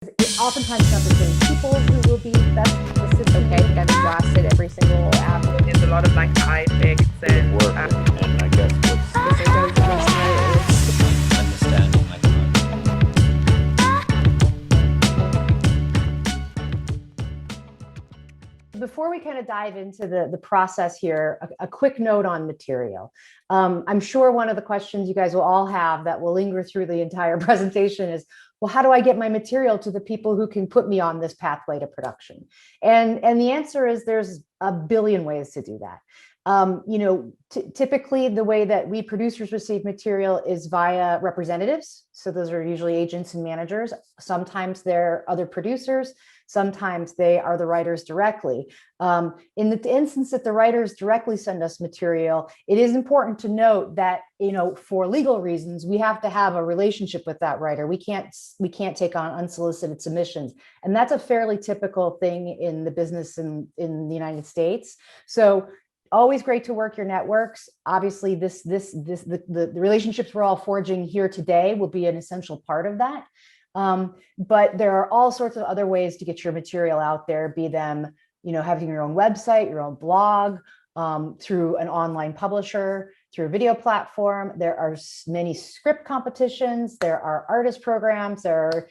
Oftentimes it's not the same people who will be best assisted. Okay, I think I've exhausted every single app. There's a lot of like eye fix and work, and I guess what's There's always the most understanding like Before we kind of dive into the process here, a quick note on material. I'm sure one of the questions you guys will all have that will linger through the entire presentation is, well, how do I get my material to the people who can put me on this pathway to production? And the answer is there's a billion ways to do that. Typically the way that we producers receive material is via representatives. So those are usually agents and managers. Sometimes they're other producers. Sometimes they are the writers directly. In the instance that the writers directly send us material, it is important to note that, for legal reasons, we have to have a relationship with that writer. We can't take on unsolicited submissions. And that's a fairly typical thing in the business in the United States. So always great to work your networks. Obviously, the relationships we're all forging here today will be an essential part of that. But there are all sorts of other ways to get your material out there, be them, having your own website, your own blog, through an online publisher, through a video platform. There are many script competitions. There are artist programs. There are,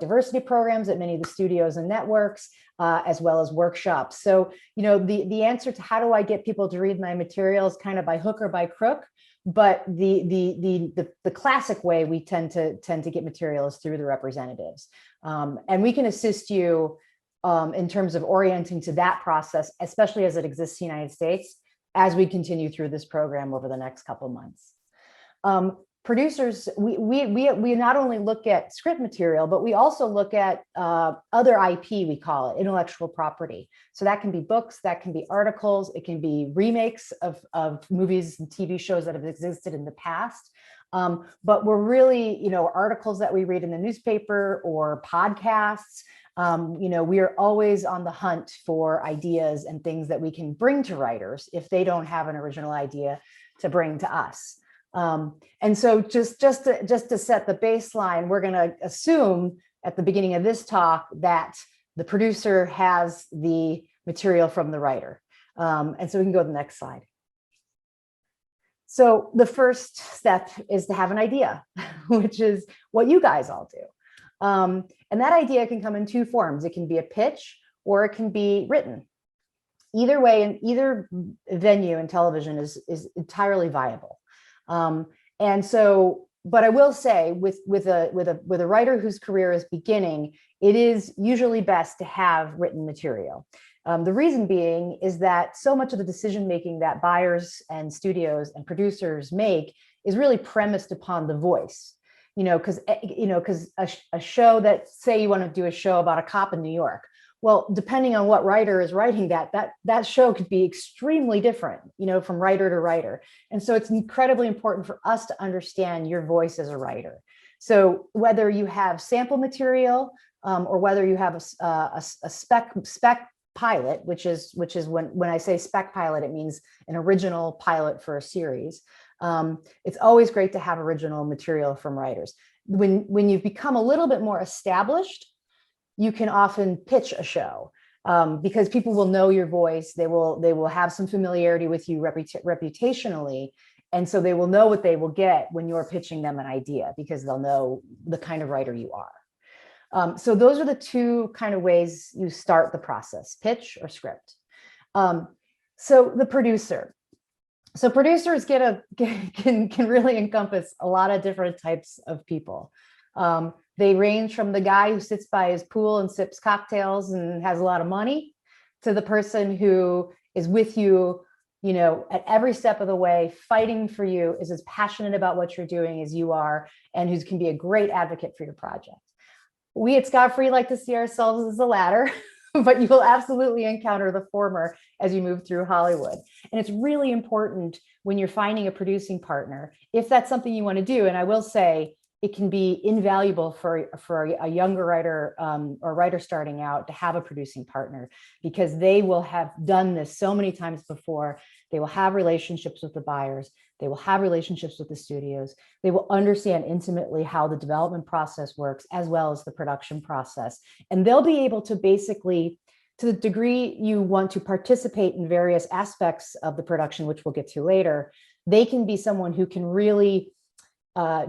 diversity programs at many of the studios and networks, as well as workshops. So, the answer to how do I get people to read my materials kind of by hook or by crook. But the classic way we tend to get materials through the representatives, and we can assist you in terms of orienting to that process, especially as it exists in the United States, as we continue through this program over the next couple of months. Producers, we not only look at script material, but we also look at other IP, we call it, intellectual property. So that can be books, that can be articles, it can be remakes of movies and TV shows that have existed in the past. But we're really, articles that we read in the newspaper or podcasts. We are always on the hunt for ideas and things that we can bring to writers if they don't have an original idea to bring to us. And so just to set the baseline, we're going to assume at the beginning of this talk that the producer has the material from the writer. And so we can go to the next slide. So the first step is to have an idea, which is what you guys all do. And that idea can come in two forms. It can be a pitch or it can be written. Either way, in either venue in television is entirely viable. And so, but I will say with a writer whose career is beginning, it is usually best to have written material. The reason being is that so much of the decision-making that buyers and studios and producers make is really premised upon the voice, because a show that, say you want to do a show about a cop in New York, well, depending on what writer is writing that show could be extremely different, from writer to writer. And so it's incredibly important for us to understand your voice as a writer. So whether you have sample material or whether you have a spec pilot, which is when I say spec pilot, it means an original pilot for a series. It's always great to have original material from writers. When you've become a little bit more established, you can often pitch a show because people will know your voice. They will have some familiarity with you reputationally. And so they will know what they will get when you're pitching them an idea because they'll know the kind of writer you are. So those are the two kind of ways you start the process, pitch or script. So the producer. So producers can really encompass a lot of different types of people. They range from the guy who sits by his pool and sips cocktails and has a lot of money to the person who is with you, at every step of the way, fighting for you, is as passionate about what you're doing as you are, and who can be a great advocate for your project. We at Scott Free like to see ourselves as the latter, but you will absolutely encounter the former as you move through Hollywood. And it's really important when you're finding a producing partner, if that's something you want to do. And I will say, it can be invaluable for a younger writer or writer starting out to have a producing partner, because they will have done this so many times before. They will have relationships with the buyers. They will have relationships with the studios. They will understand intimately how the development process works, as well as the production process. And they'll be able to basically, to the degree you want to participate in various aspects of the production, which we'll get to later, they can be someone who can really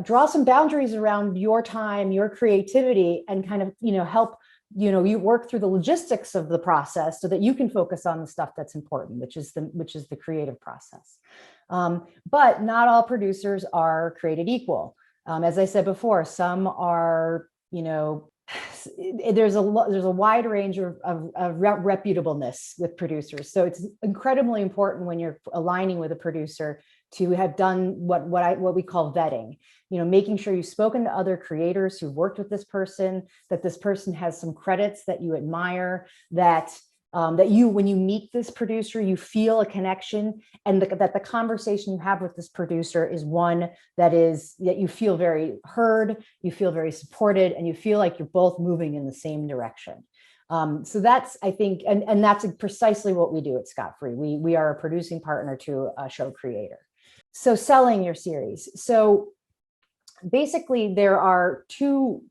draw some boundaries around your time, your creativity, and kind of, help, you work through the logistics of the process so that you can focus on the stuff that's important, which is the creative process. But not all producers are created equal. As I said before, some are, there's a wide range of reputableness with producers. So it's incredibly important when you're aligning with a producer to have done what we call vetting, making sure you've spoken to other creators who've worked with this person, that this person has some credits that you admire, that when you meet this producer, you feel a connection, and that the conversation you have with this producer is one that you feel very heard, you feel very supported, and you feel like you're both moving in the same direction. So that's, I think, and that's precisely what we do at Scott Free. We are a producing partner to a show creator. So selling your series. So basically, there are two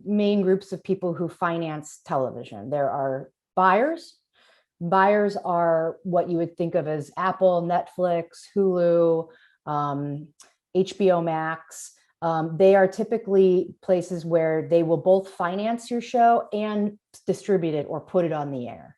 main groups of people who finance television. There are buyers. Buyers are what you would think of as Apple, Netflix, Hulu, HBO Max. They are typically places where they will both finance your show and distribute it or put it on the air.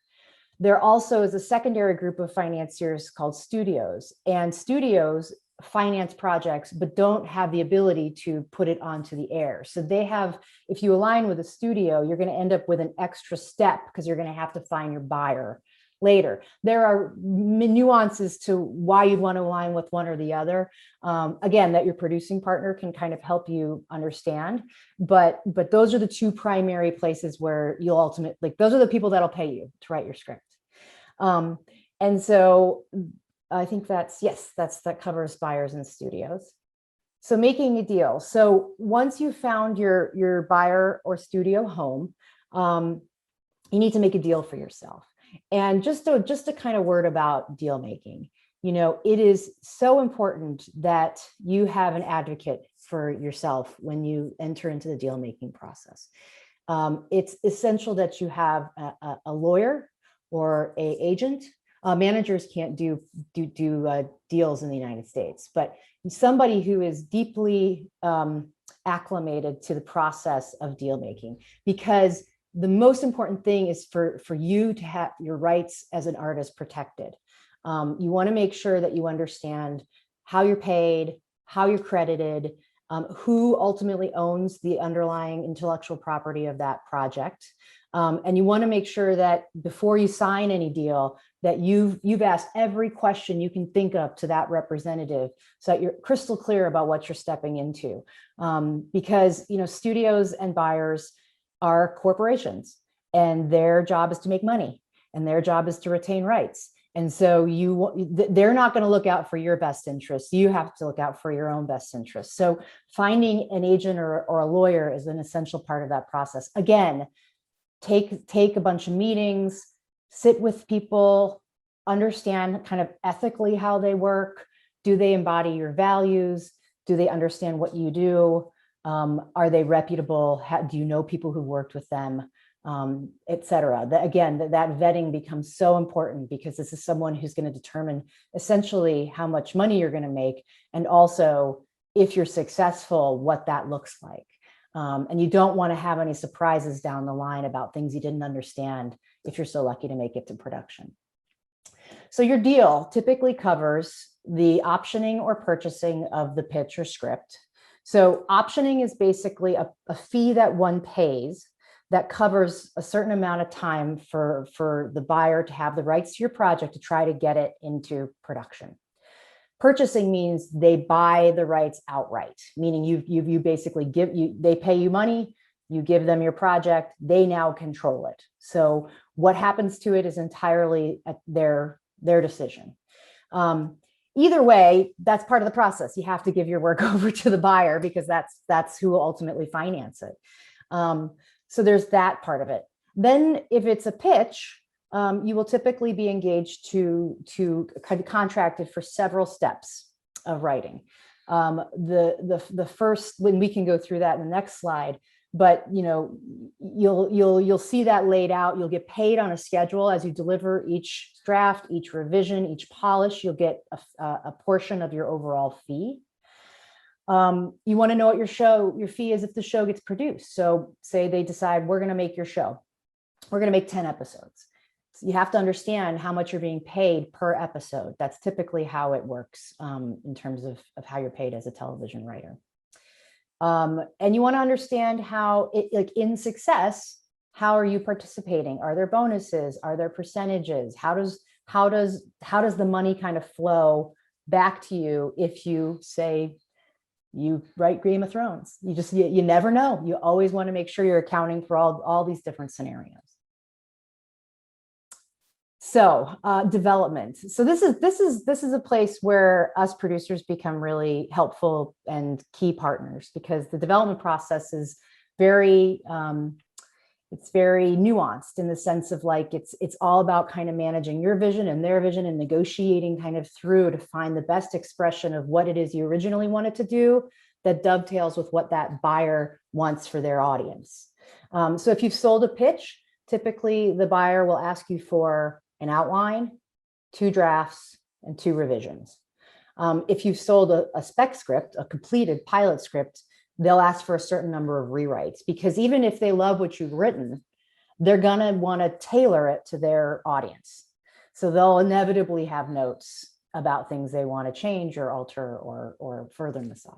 There also is a secondary group of financiers called studios, and studios finance projects but don't have the ability to put it onto the air. So they have, if you align with a studio, you're going to end up with an extra step because you're going to have to find your buyer later. There are nuances to why you'd want to align with one or the other. Again, that your producing partner can kind of help you understand, but those are the two primary places where you'll ultimately, those are the people that'll pay you to write your script. And so I think that covers buyers and studios. So making a deal. So once you've found your buyer or studio home, you need to make a deal for yourself. And just a kind of word about deal making. It is so important that you have an advocate for yourself when you enter into the deal making process. It's essential that you have a lawyer or an agent. Managers can't do deals in the United States, but somebody who is deeply acclimated to the process of deal making, because the most important thing is for you to have your rights as an artist protected. You want to make sure that you understand how you're paid, how you're credited, who ultimately owns the underlying intellectual property of that project. And you want to make sure that before you sign any deal, that you've asked every question you can think of to that representative, so that you're crystal clear about what you're stepping into. Because studios and buyers are corporations, and their job is to make money, and their job is to retain rights. And so they're not going to look out for your best interests. You have to look out for your own best interests. So finding an agent or a lawyer is an essential part of that process. Again, take a bunch of meetings, sit with people, understand kind of ethically how they work. Do they embody your values? Do they understand what you do? Are they reputable? Do you know people who worked with them, et cetera? That vetting becomes so important, because this is someone who's going to determine essentially how much money you're going to make, and also, if you're successful, what that looks like. And you don't want to have any surprises down the line about things you didn't understand if you're so lucky to make it to production. So your deal typically covers the optioning or purchasing of the pitch or script. So optioning is basically a fee that one pays that covers a certain amount of time for the buyer to have the rights to your project to try to get it into production. Purchasing means they buy the rights outright, meaning you basically they pay you money, you give them your project, they now control it. So what happens to it is entirely at their decision. either way, that's part of the process. You have to give your work over to the buyer because that's who will ultimately finance it. So there's that part of it. Then if it's a pitch, you will typically be engaged to kind of contracted for several steps of writing. The first, when we can go through that in the next slide, but you'll see that laid out. You'll get paid on a schedule as you deliver each draft, each revision, each polish. You'll get a portion of your overall fee. You want to know what your fee is if the show gets produced. So say they decide we're going to make your show. We're going to make 10 episodes. So you have to understand how much you're being paid per episode. That's typically how it works in terms of how you're paid as a television writer. And you want to understand how like in success, how are you participating? Are there bonuses? Are there percentages? How does the money kind of flow back to you if you say you write Game of Thrones? You never know. You always want to make sure you're accounting for all these different scenarios. So development. So this is a place where us producers become really helpful and key partners, because the development process is very it's very nuanced in the sense of like it's all about kind of managing your vision and their vision and negotiating kind of through to find the best expression of what it is you originally wanted to do that dovetails with what that buyer wants for their audience. So if you've sold a pitch, typically the buyer will ask you for an outline, 2 drafts, and 2 revisions. If you've sold a spec script, a completed pilot script, they'll ask for a certain number of rewrites, because even if they love what you've written, they're gonna wanna tailor it to their audience. So they'll inevitably have notes about things they wanna change or alter or further massage.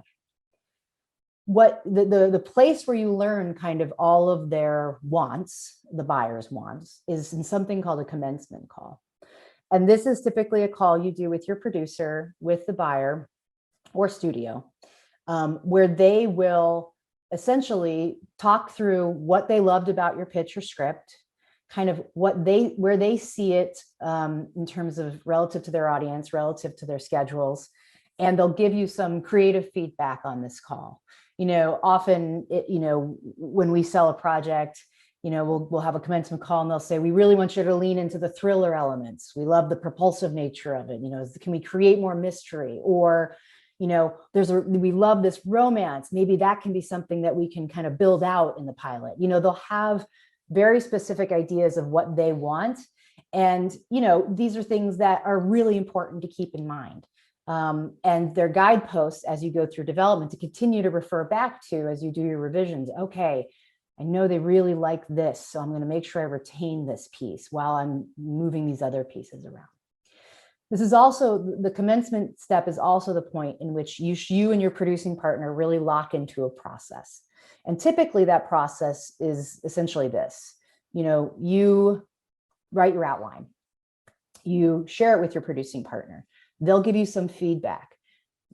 What the place where you learn kind of all of their wants, the buyer's wants, is in something called a commencement call. And this is typically a call you do with your producer, with the buyer or studio, where they will essentially talk through what they loved about your pitch or script, kind of where they see it in terms of relative to their audience, relative to their schedules, and they'll give you some creative feedback on this call. Often, when we sell a project, we'll have a commencement call and they'll say, we really want you to lean into the thriller elements. We love the propulsive nature of it. Can we create more mystery? Or, we love this romance. Maybe that can be something that we can kind of build out in the pilot. They'll have very specific ideas of what they want. And, these are things that are really important to keep in mind. And their guideposts as you go through development to continue to refer back to as you do your revisions. Okay, I know they really like this, so I'm going to make sure I retain this piece while I'm moving these other pieces around. This is also, the commencement step is also the point in which you and your producing partner really lock into a process. And typically that process is essentially this. You write your outline, you share it with your producing partner. They'll give you some feedback.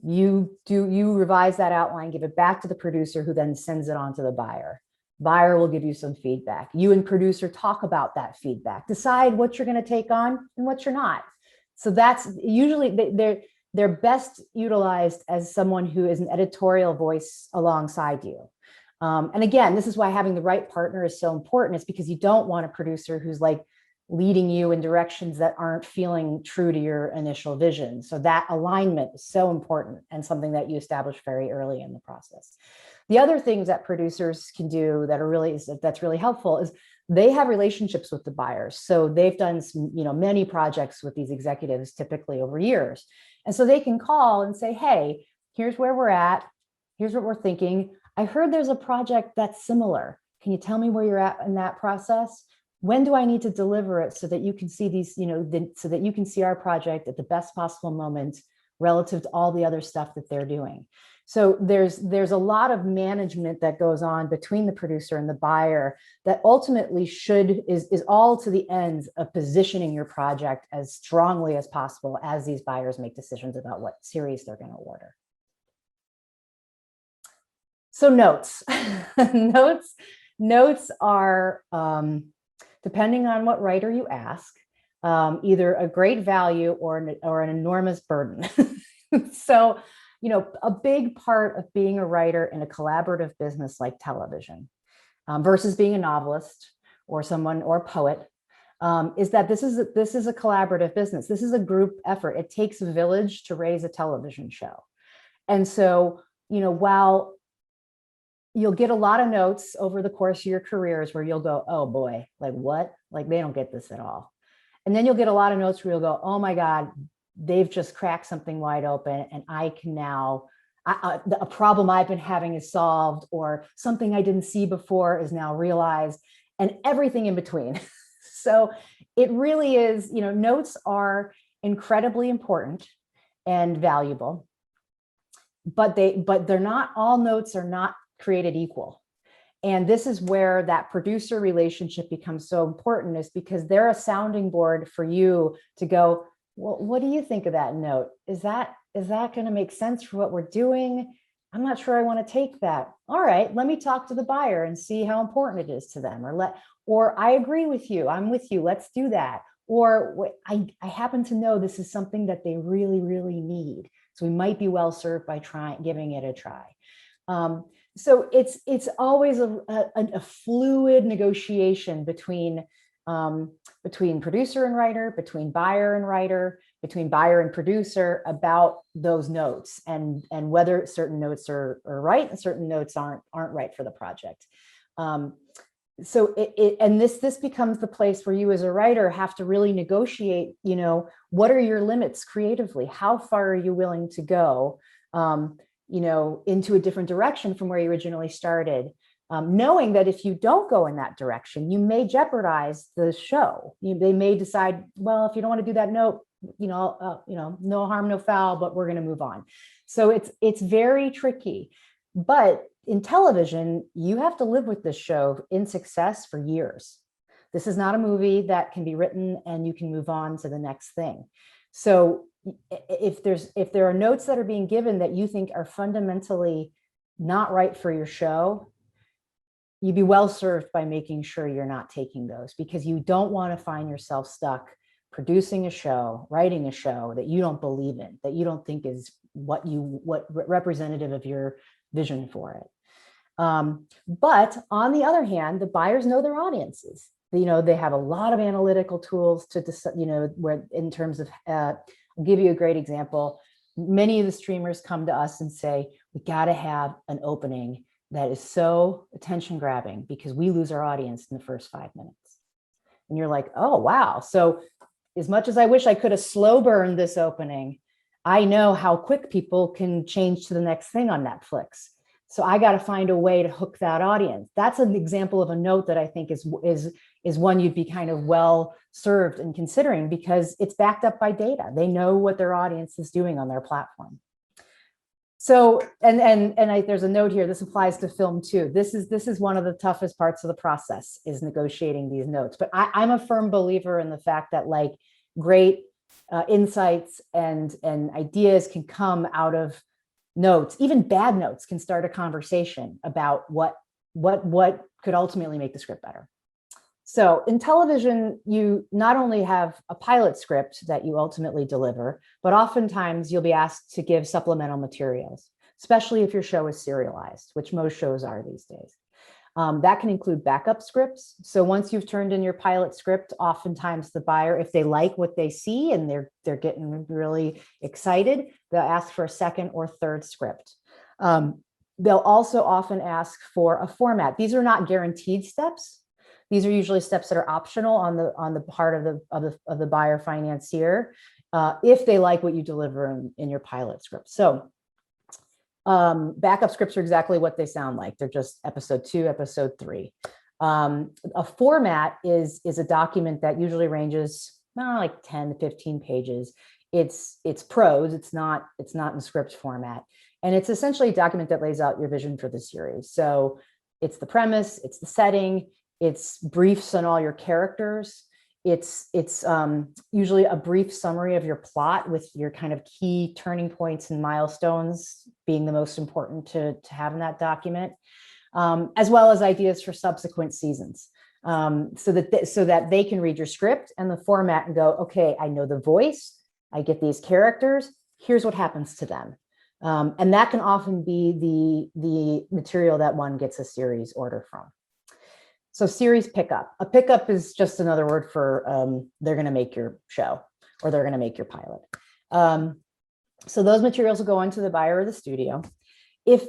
You revise that outline, give it back to the producer, who then sends it on to the buyer. Buyer will give you some feedback. You and producer talk about that feedback, decide what you're going to take on and what you're not. So that's usually they're best utilized as someone who is an editorial voice alongside you. And again, this is why having the right partner is so important. It's because you don't want a producer who's like leading you in directions that aren't feeling true to your initial vision. So that alignment is so important and something that you establish very early in the process. The other things that producers can do that's really helpful is they have relationships with the buyers. So they've done some, many projects with these executives typically over years. And so they can call and say, hey, here's where we're at. Here's what we're thinking. I heard there's a project that's similar. Can you tell me where you're at in that process? When do I need to deliver it so that you can see these, so that you can see our project at the best possible moment relative to all the other stuff that they're doing? So there's a lot of management that goes on between the producer and the buyer that ultimately is all to the ends of positioning your project as strongly as possible as these buyers make decisions about what series they're going to order. So notes, notes are, depending on what writer you ask, either a great value or an enormous burden. So, a big part of being a writer in a collaborative business like television versus being a novelist or a poet is that this is a collaborative business. This is a group effort. It takes a village to raise a television show. And so, while you'll get a lot of notes over the course of your careers where you'll go, oh boy, like what? Like they don't get this at all. And then you'll get a lot of notes where you'll go, oh my God, they've just cracked something wide open and I can now, a problem I've been having is solved, or something I didn't see before is now realized, and everything in between. So it really is, notes are incredibly important and valuable, but they're not, all notes are not created equal. And this is where that producer relationship becomes so important, is because they're a sounding board for you to go, well, what do you think of that note? Is that going to make sense for what we're doing? I'm not sure I want to take that. All right, let me talk to the buyer and see how important it is to them, or I agree with you. I'm with you. Let's do that. Or I happen to know this is something that they really, really need. So we might be well served by giving it a try. So it's always a fluid negotiation between producer and writer, between buyer and writer, between buyer and producer about those notes and whether certain notes are right and certain notes aren't right for the project. So this becomes the place where you as a writer have to really negotiate, what are your limits creatively? How far are you willing to go, into a different direction from where you originally started? Knowing that if you don't go in that direction, you may jeopardize the show. They may decide, well, if you don't want to do that note, no harm, no foul, but we're going to move on. So it's very tricky. But in television, you have to live with this show in success for years. This is not a movie that can be written and you can move on to the next thing. So if there are notes that are being given that you think are fundamentally not right for your show, you'd be well served by making sure you're not taking those, because you don't want to find yourself stuck producing a show, writing a show that you don't believe in, that you don't think is what representative of your vision for it. But on the other hand, the buyers know their audiences. They have a lot of analytical tools to decide, where in terms of, I'll give you a great example. Many of the streamers come to us and say, we got to have an opening that is so attention grabbing because we lose our audience in the first 5 minutes. And you're like, oh, wow. So as much as I wish I could have slow burned this opening, I know how quick people can change to the next thing on Netflix. So I got to find a way to hook that audience. That's an example of a note that I think is one you'd be kind of well served in considering, because it's backed up by data. They know what their audience is doing on their platform. So, there's a note here. This applies to film too. This is one of the toughest parts of the process, is negotiating these notes. But I'm a firm believer in the fact that great insights and ideas can come out of notes. Even bad notes can start a conversation about what could ultimately make the script better. So in television, you not only have a pilot script that you ultimately deliver, but oftentimes you'll be asked to give supplemental materials, especially if your show is serialized, which most shows are these days. That can include backup scripts. So once you've turned in your pilot script, oftentimes the buyer, if they like what they see and they're getting really excited, they'll ask for a second or third script. They'll also often ask for a format. These are not guaranteed steps. These are usually steps that are optional on the part of the buyer financier, if they like what you deliver in your pilot script. So backup scripts are exactly what they sound like. They're just episode 2, episode 3. A format is a document that usually ranges like 10 to 15 pages. It's prose. It's not in script format. And it's essentially a document that lays out your vision for the series. So it's the premise, it's the setting, it's briefs on all your characters. It's usually a brief summary of your plot with your kind of key turning points and milestones being the most important to have in that document. as well as ideas for subsequent seasons. So that they can read your script and the format and go, okay, I know the voice, I get these characters, here's what happens to them. And that can often be the material that one gets a series order from. So series pickup. A pickup is just another word for they're going to make your show or they're going to make your pilot. So those materials will go into the buyer or the studio. If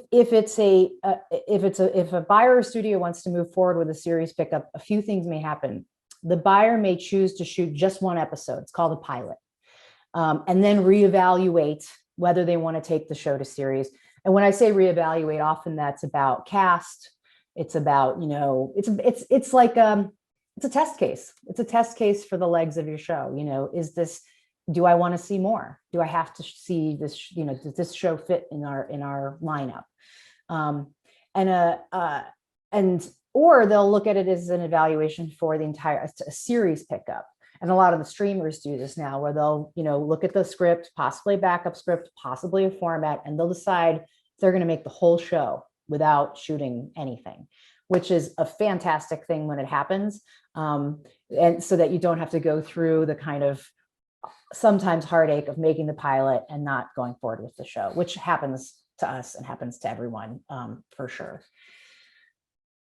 a buyer or studio wants to move forward with a series pickup, a few things may happen. The buyer may choose to shoot just one episode. It's called a pilot, and then reevaluate whether they want to take the show to series. And when I say reevaluate, often that's about cast. It's about, it's like it's a test case. It's a test case for the legs of your show. Do I want to see more? Do I have to see this, does this show fit in our lineup? Or they'll look at it as an evaluation for the entire a series pickup. And a lot of the streamers do this now where they'll, look at the script, possibly a backup script, possibly a format, and they'll decide if they're going to make the whole show without shooting anything, which is a fantastic thing when it happens. And so that you don't have to go through the kind of sometimes heartache of making the pilot and not going forward with the show, which happens to us and happens to everyone for sure.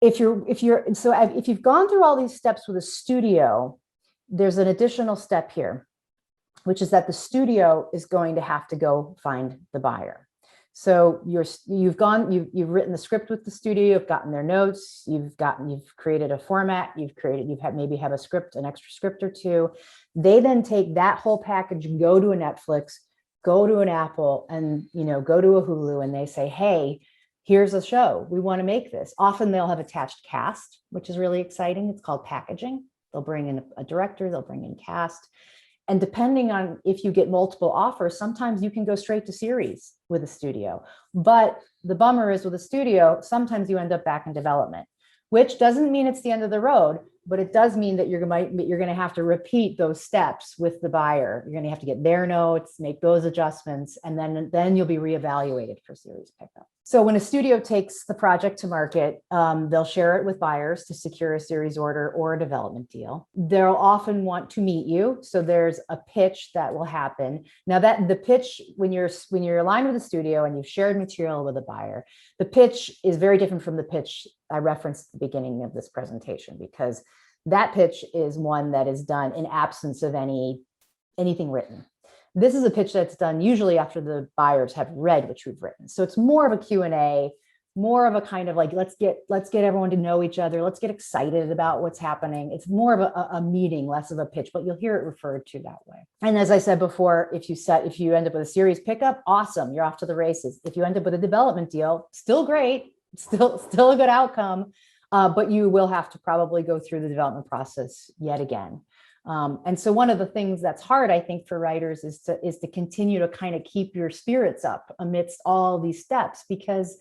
If you've gone through all these steps with a studio, there's an additional step here, which is that the studio is going to have to go find the buyer. So you've written the script with the studio, you've gotten their notes, you've created a format, maybe have a script, an extra script or two. They then take that whole package and go to a Netflix, go to an Apple, and go to a Hulu, and they say, hey, here's a show, we want to make this. Often they'll have attached cast, which is really exciting. It's called packaging. They'll bring in a director, they'll bring in cast. And depending on if you get multiple offers, sometimes you can go straight to series with a studio. But the bummer is with a studio, sometimes you end up back in development, which doesn't mean it's the end of the road, but it does mean that you're going to have to repeat those steps with the buyer. You're going to have to get their notes, make those adjustments, and then you'll be reevaluated for series pickup. So when a studio takes the project to market, they'll share it with buyers to secure a series order or a development deal. They'll often want to meet you. So there's a pitch that will happen. Now that the pitch, when you're aligned with a studio and you've shared material with a buyer, the pitch is very different from the pitch I referenced at the beginning of this presentation, because that pitch is one that is done in absence of anything written. This is a pitch that's done usually after the buyers have read what you've written. So it's more of a Q&A, more of a kind of like, let's get everyone to know each other. Let's get excited about what's happening. It's more of a meeting, less of a pitch, but you'll hear it referred to that way. And as I said before, if you end up with a series pickup, awesome, you're off to the races. If you end up with a development deal, still great, still a good outcome, but you will have to probably go through the development process yet again. And so one of the things that's hard, I think, for writers is to continue to kind of keep your spirits up amidst all these steps, because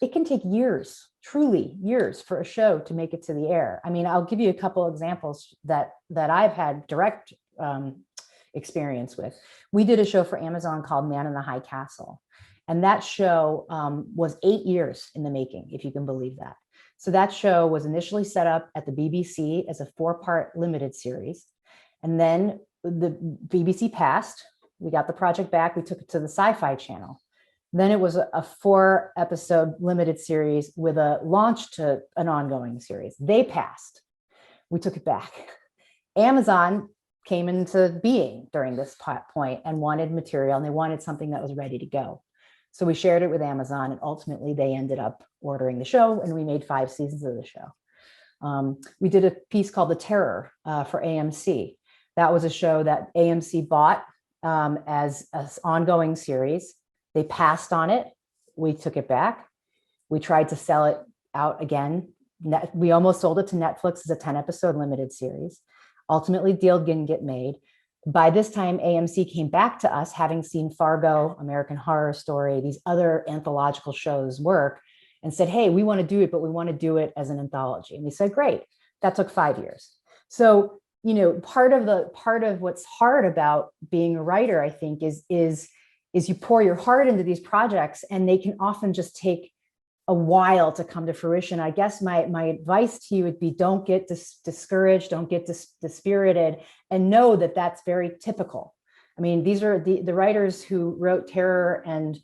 it can take years, truly years, for a show to make it to the air. I mean, I'll give you a couple of examples that I've had direct experience with. We did a show for Amazon called Man in the High Castle. And that show was 8 years in the making, if you can believe that. So that show was initially set up at the BBC as a 4-part limited series. And then the BBC passed, we got the project back, we took it to the Sci-Fi Channel. Then it was a 4-episode limited series with a launch to an ongoing series. They passed, we took it back. Amazon came into being during this point and wanted material, and they wanted something that was ready to go. So we shared it with Amazon, and ultimately they ended up ordering the show, and we made 5 seasons of the show. We did a piece called The Terror for AMC. That was a show that AMC bought as an ongoing series. They passed on it. We took it back. We tried to sell it out again. We almost sold it to Netflix as a 10-episode limited series. Ultimately, deal didn't get made. By this time, AMC came back to us, having seen Fargo, American Horror Story, these other anthological shows work, and said, hey, we want to do it, but we want to do it as an anthology. And we said, great. That took 5 years. So, part of what's hard about being a writer, I think, is you pour your heart into these projects, and they can often just take a while to come to fruition. I guess my advice to you would be, don't get discouraged, don't get dispirited, and know that that's very typical. I mean, these are the writers who wrote Terror and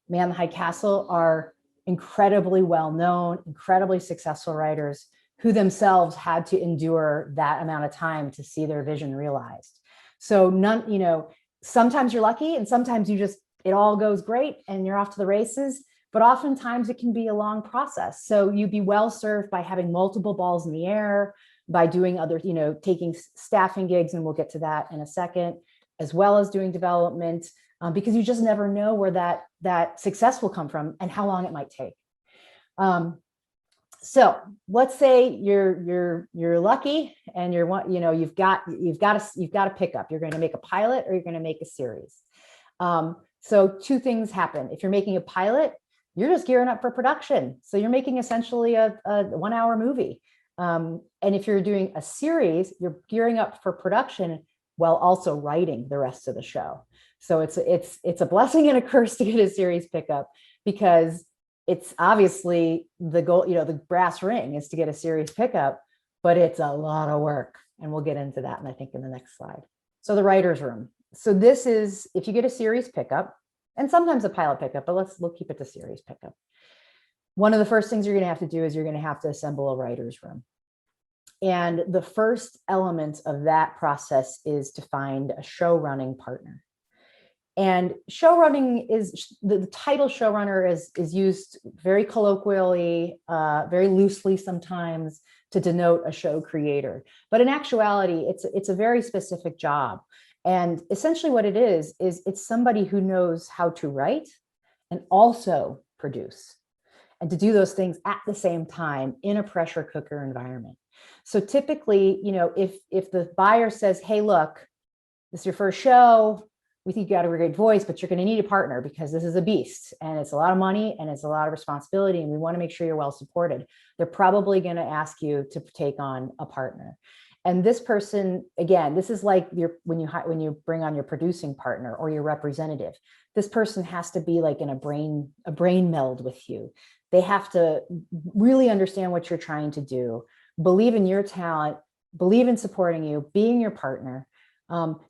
Man in the High Castle are incredibly well-known, incredibly successful writers who themselves had to endure that amount of time to see their vision realized. So sometimes you're lucky and sometimes it all goes great and you're off to the races, but oftentimes it can be a long process. So you'd be well served by having multiple balls in the air, by doing other, taking staffing gigs, and we'll get to that in a second, as well as doing development, because you just never know where that success will come from and how long it might take. So let's say you're lucky and you've got to pick up. You're going to make a pilot or you're going to make a series. So two things happen. If you're making a pilot, you're just gearing up for production. So you're making essentially a 1 hour movie. And if you're doing a series, you're gearing up for production while also writing the rest of the show. So it's a blessing and a curse to get a series pickup, because it's obviously the goal, the brass ring is to get a series pickup, but it's a lot of work. And we'll get into that, and I think in the next slide. So the writer's room. So this is, if you get a series pickup, and sometimes a pilot pickup, but we'll keep it to series pickup. One of the first things you're going to have to do is you're going to have to assemble a writer's room. And the first element of that process is to find a show running partner. And show running is, the title showrunner is used very colloquially, very loosely sometimes, to denote a show creator. But in actuality, it's a very specific job. And essentially what it is it's somebody who knows how to write and also produce, and to do those things at the same time in a pressure cooker environment. So typically, if the buyer says, hey, look, this is your first show, we think you got a great voice, but you're going to need a partner because this is a beast and it's a lot of money and it's a lot of responsibility, and we want to make sure you're well supported, they're probably going to ask you to take on a partner. And this person, again, this is like when you bring on your producing partner or your representative, this person has to be like in a brain meld with you. They have to really understand what you're trying to do, believe in your talent, believe in supporting you, being your partner,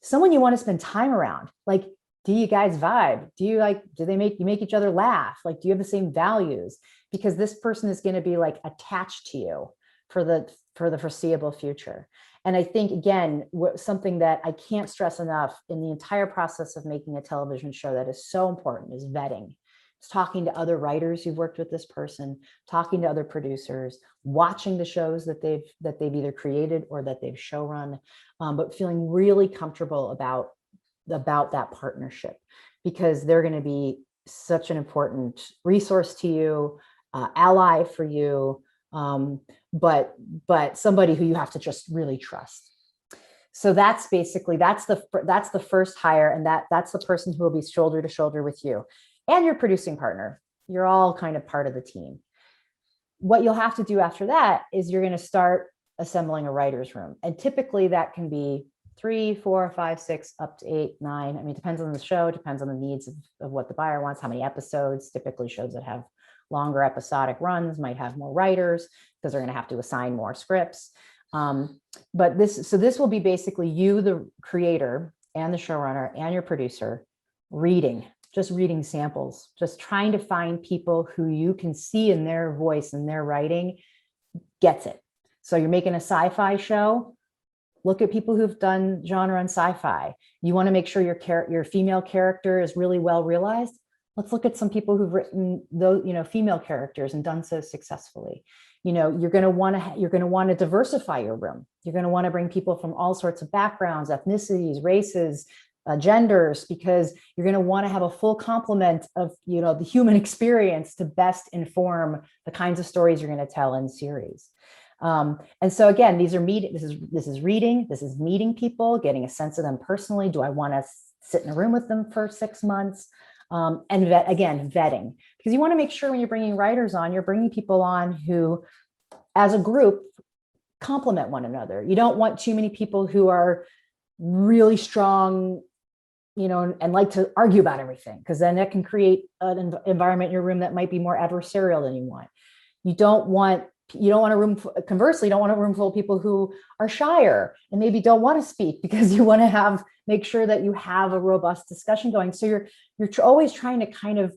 someone you want to spend time around. Like, do you guys vibe? Do they make each other laugh? Like, do you have the same values? Because this person is going to be like attached to you for the foreseeable future. And I think, again, something that I can't stress enough in the entire process of making a television show that is so important is vetting. It's talking to other writers who've worked with this person, talking to other producers, watching the shows that they've either created or that they've showrun, but feeling really comfortable about that partnership, because they're going to be such an important resource to you, ally for you, but somebody who you have to just really trust. So that's the first hire, and that's the person who will be shoulder to shoulder with you and your producing partner. You're all kind of part of the team. What you'll have to do after that is you're going to start assembling a writer's room. And typically that can be 3, 4, 5, 6, up to 8, 9. I mean, it depends on the show, depends on the needs of what the buyer wants, how many episodes. Typically shows that have longer episodic runs might have more writers because they're going to have to assign more scripts. But this will be basically you, the creator and the showrunner and your producer, just reading samples, just trying to find people who you can see in their voice and their writing gets it. So you're making a sci-fi show, look at people who've done genre and sci-fi. You want to make sure your female character is really well realized. Let's look at some people who've written those, female characters and done so successfully. You're going to want to diversify your room. You're going to want to bring people from all sorts of backgrounds, ethnicities, races, genders, because you're going to want to have a full complement of, the human experience to best inform the kinds of stories you're going to tell in series. And so again, this is reading, this is meeting people, getting a sense of them personally. Do I want to sit in a room with them for 6 months? And vetting, because you want to make sure when you're bringing writers on, you're bringing people on who, as a group, complement one another. You don't want too many people who are really strong, and like to argue about everything, because then that can create an environment in your room that might be more adversarial than you want. You don't want a room, conversely, you don't want a room full of people who are shyer and maybe don't want to speak, because you want to make sure that you have a robust discussion going. So you're always trying to kind of,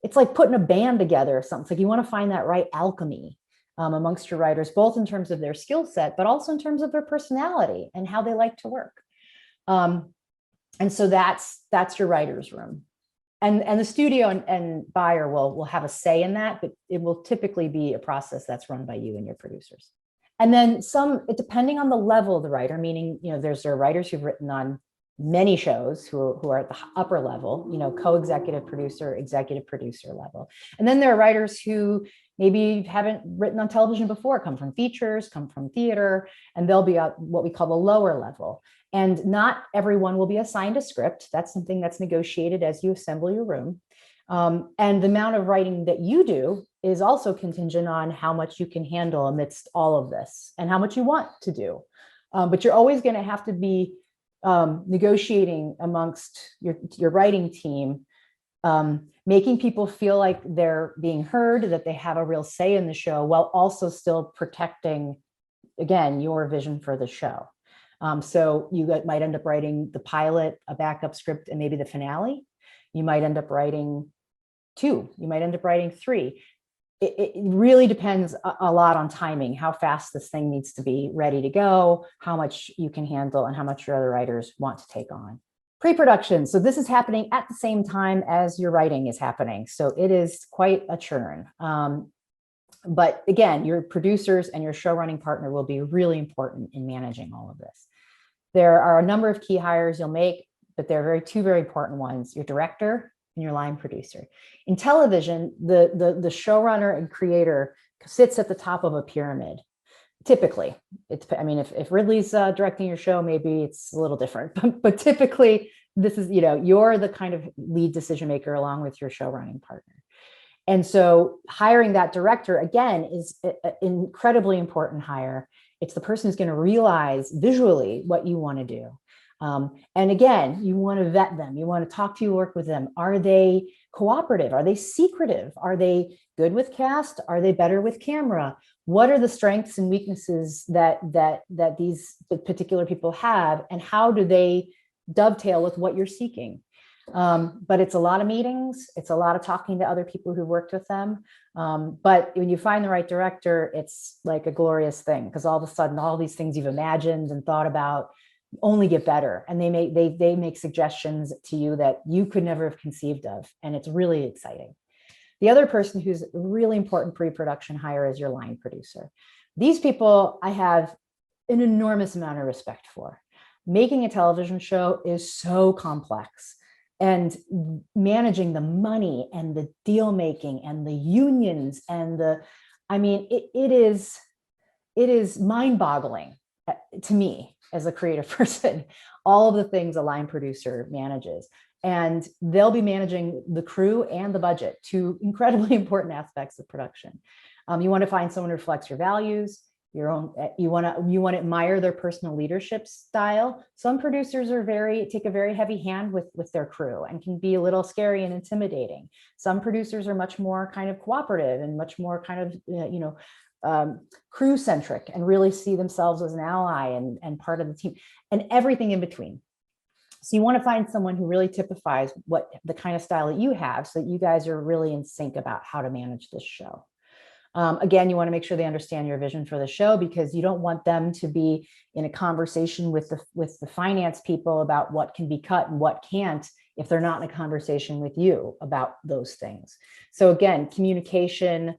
it's like putting a band together or something. It's like you want to find that right alchemy amongst your writers, both in terms of their skill set, but also in terms of their personality and how they like to work. And so that's your writer's room. And the studio and buyer will have a say in that, but it will typically be a process that's run by you and your producers. And then depending on the level of the writer, meaning, there are writers who've written on many shows who are at the upper level, co-executive producer, executive producer level. And then there are writers who maybe haven't written on television before, come from features, come from theater, and they'll be at what we call the lower level. And not everyone will be assigned a script. That's something that's negotiated as you assemble your room. And the amount of writing that you do is also contingent on how much you can handle amidst all of this and how much you want to do. But you're always going to have to be negotiating amongst your writing team, making people feel like they're being heard, that they have a real say in the show, while also still protecting, again, your vision for the show. So you might end up writing the pilot, a backup script, and maybe the finale. You might end up writing 2. You might end up writing 3. It really depends a lot on timing, how fast this thing needs to be ready to go, how much you can handle, and how much your other writers want to take on. Pre-production. So this is happening at the same time as your writing is happening. So it is quite a churn. But again, your producers and your show running partner will be really important in managing all of this. There are a number of key hires you'll make, but there are two very important ones: your director and your line producer. In television, the showrunner and creator sits at the top of a pyramid. Typically, if Ridley's directing your show, maybe it's a little different, but typically this is, you're the kind of lead decision maker along with your show running partner. And so hiring that director, again, is an incredibly important hire. It's the person who's going to realize visually what you want to do. And again, you want to vet them. You want to talk to work with them. Are they cooperative? Are they secretive? Are they good with cast? Are they better with camera? What are the strengths and weaknesses that these particular people have, and how do they dovetail with what you're seeking? But it's a lot of meetings. It's a lot of talking to other people who worked with them. But when you find the right director, it's like a glorious thing, because all of a sudden, all these things you've imagined and thought about only get better. And they make suggestions to you that you could never have conceived of. And it's really exciting. The other person who's a really important pre-production hire is your line producer. These people I have an enormous amount of respect for. Making a television show is so complex. And managing the money and the deal making and the unions and it is mind-boggling to me as a creative person, all of the things a line producer manages. And they'll be managing the crew and the budget, two incredibly important aspects of production. You want to find someone who reflects your values, your own. You want to admire their personal leadership style. Some producers take a very heavy hand with their crew and can be a little scary and intimidating. Some producers are much more kind of cooperative and much more kind of crew centric and really see themselves as an ally and part of the team, and everything in between. So you want to find someone who really typifies what the kind of style that you have, so that you guys are really in sync about how to manage this show. Again, you want to make sure they understand your vision for the show, because you don't want them to be in a conversation with the finance people about what can be cut and what can't, if they're not in a conversation with you about those things. So again, communication,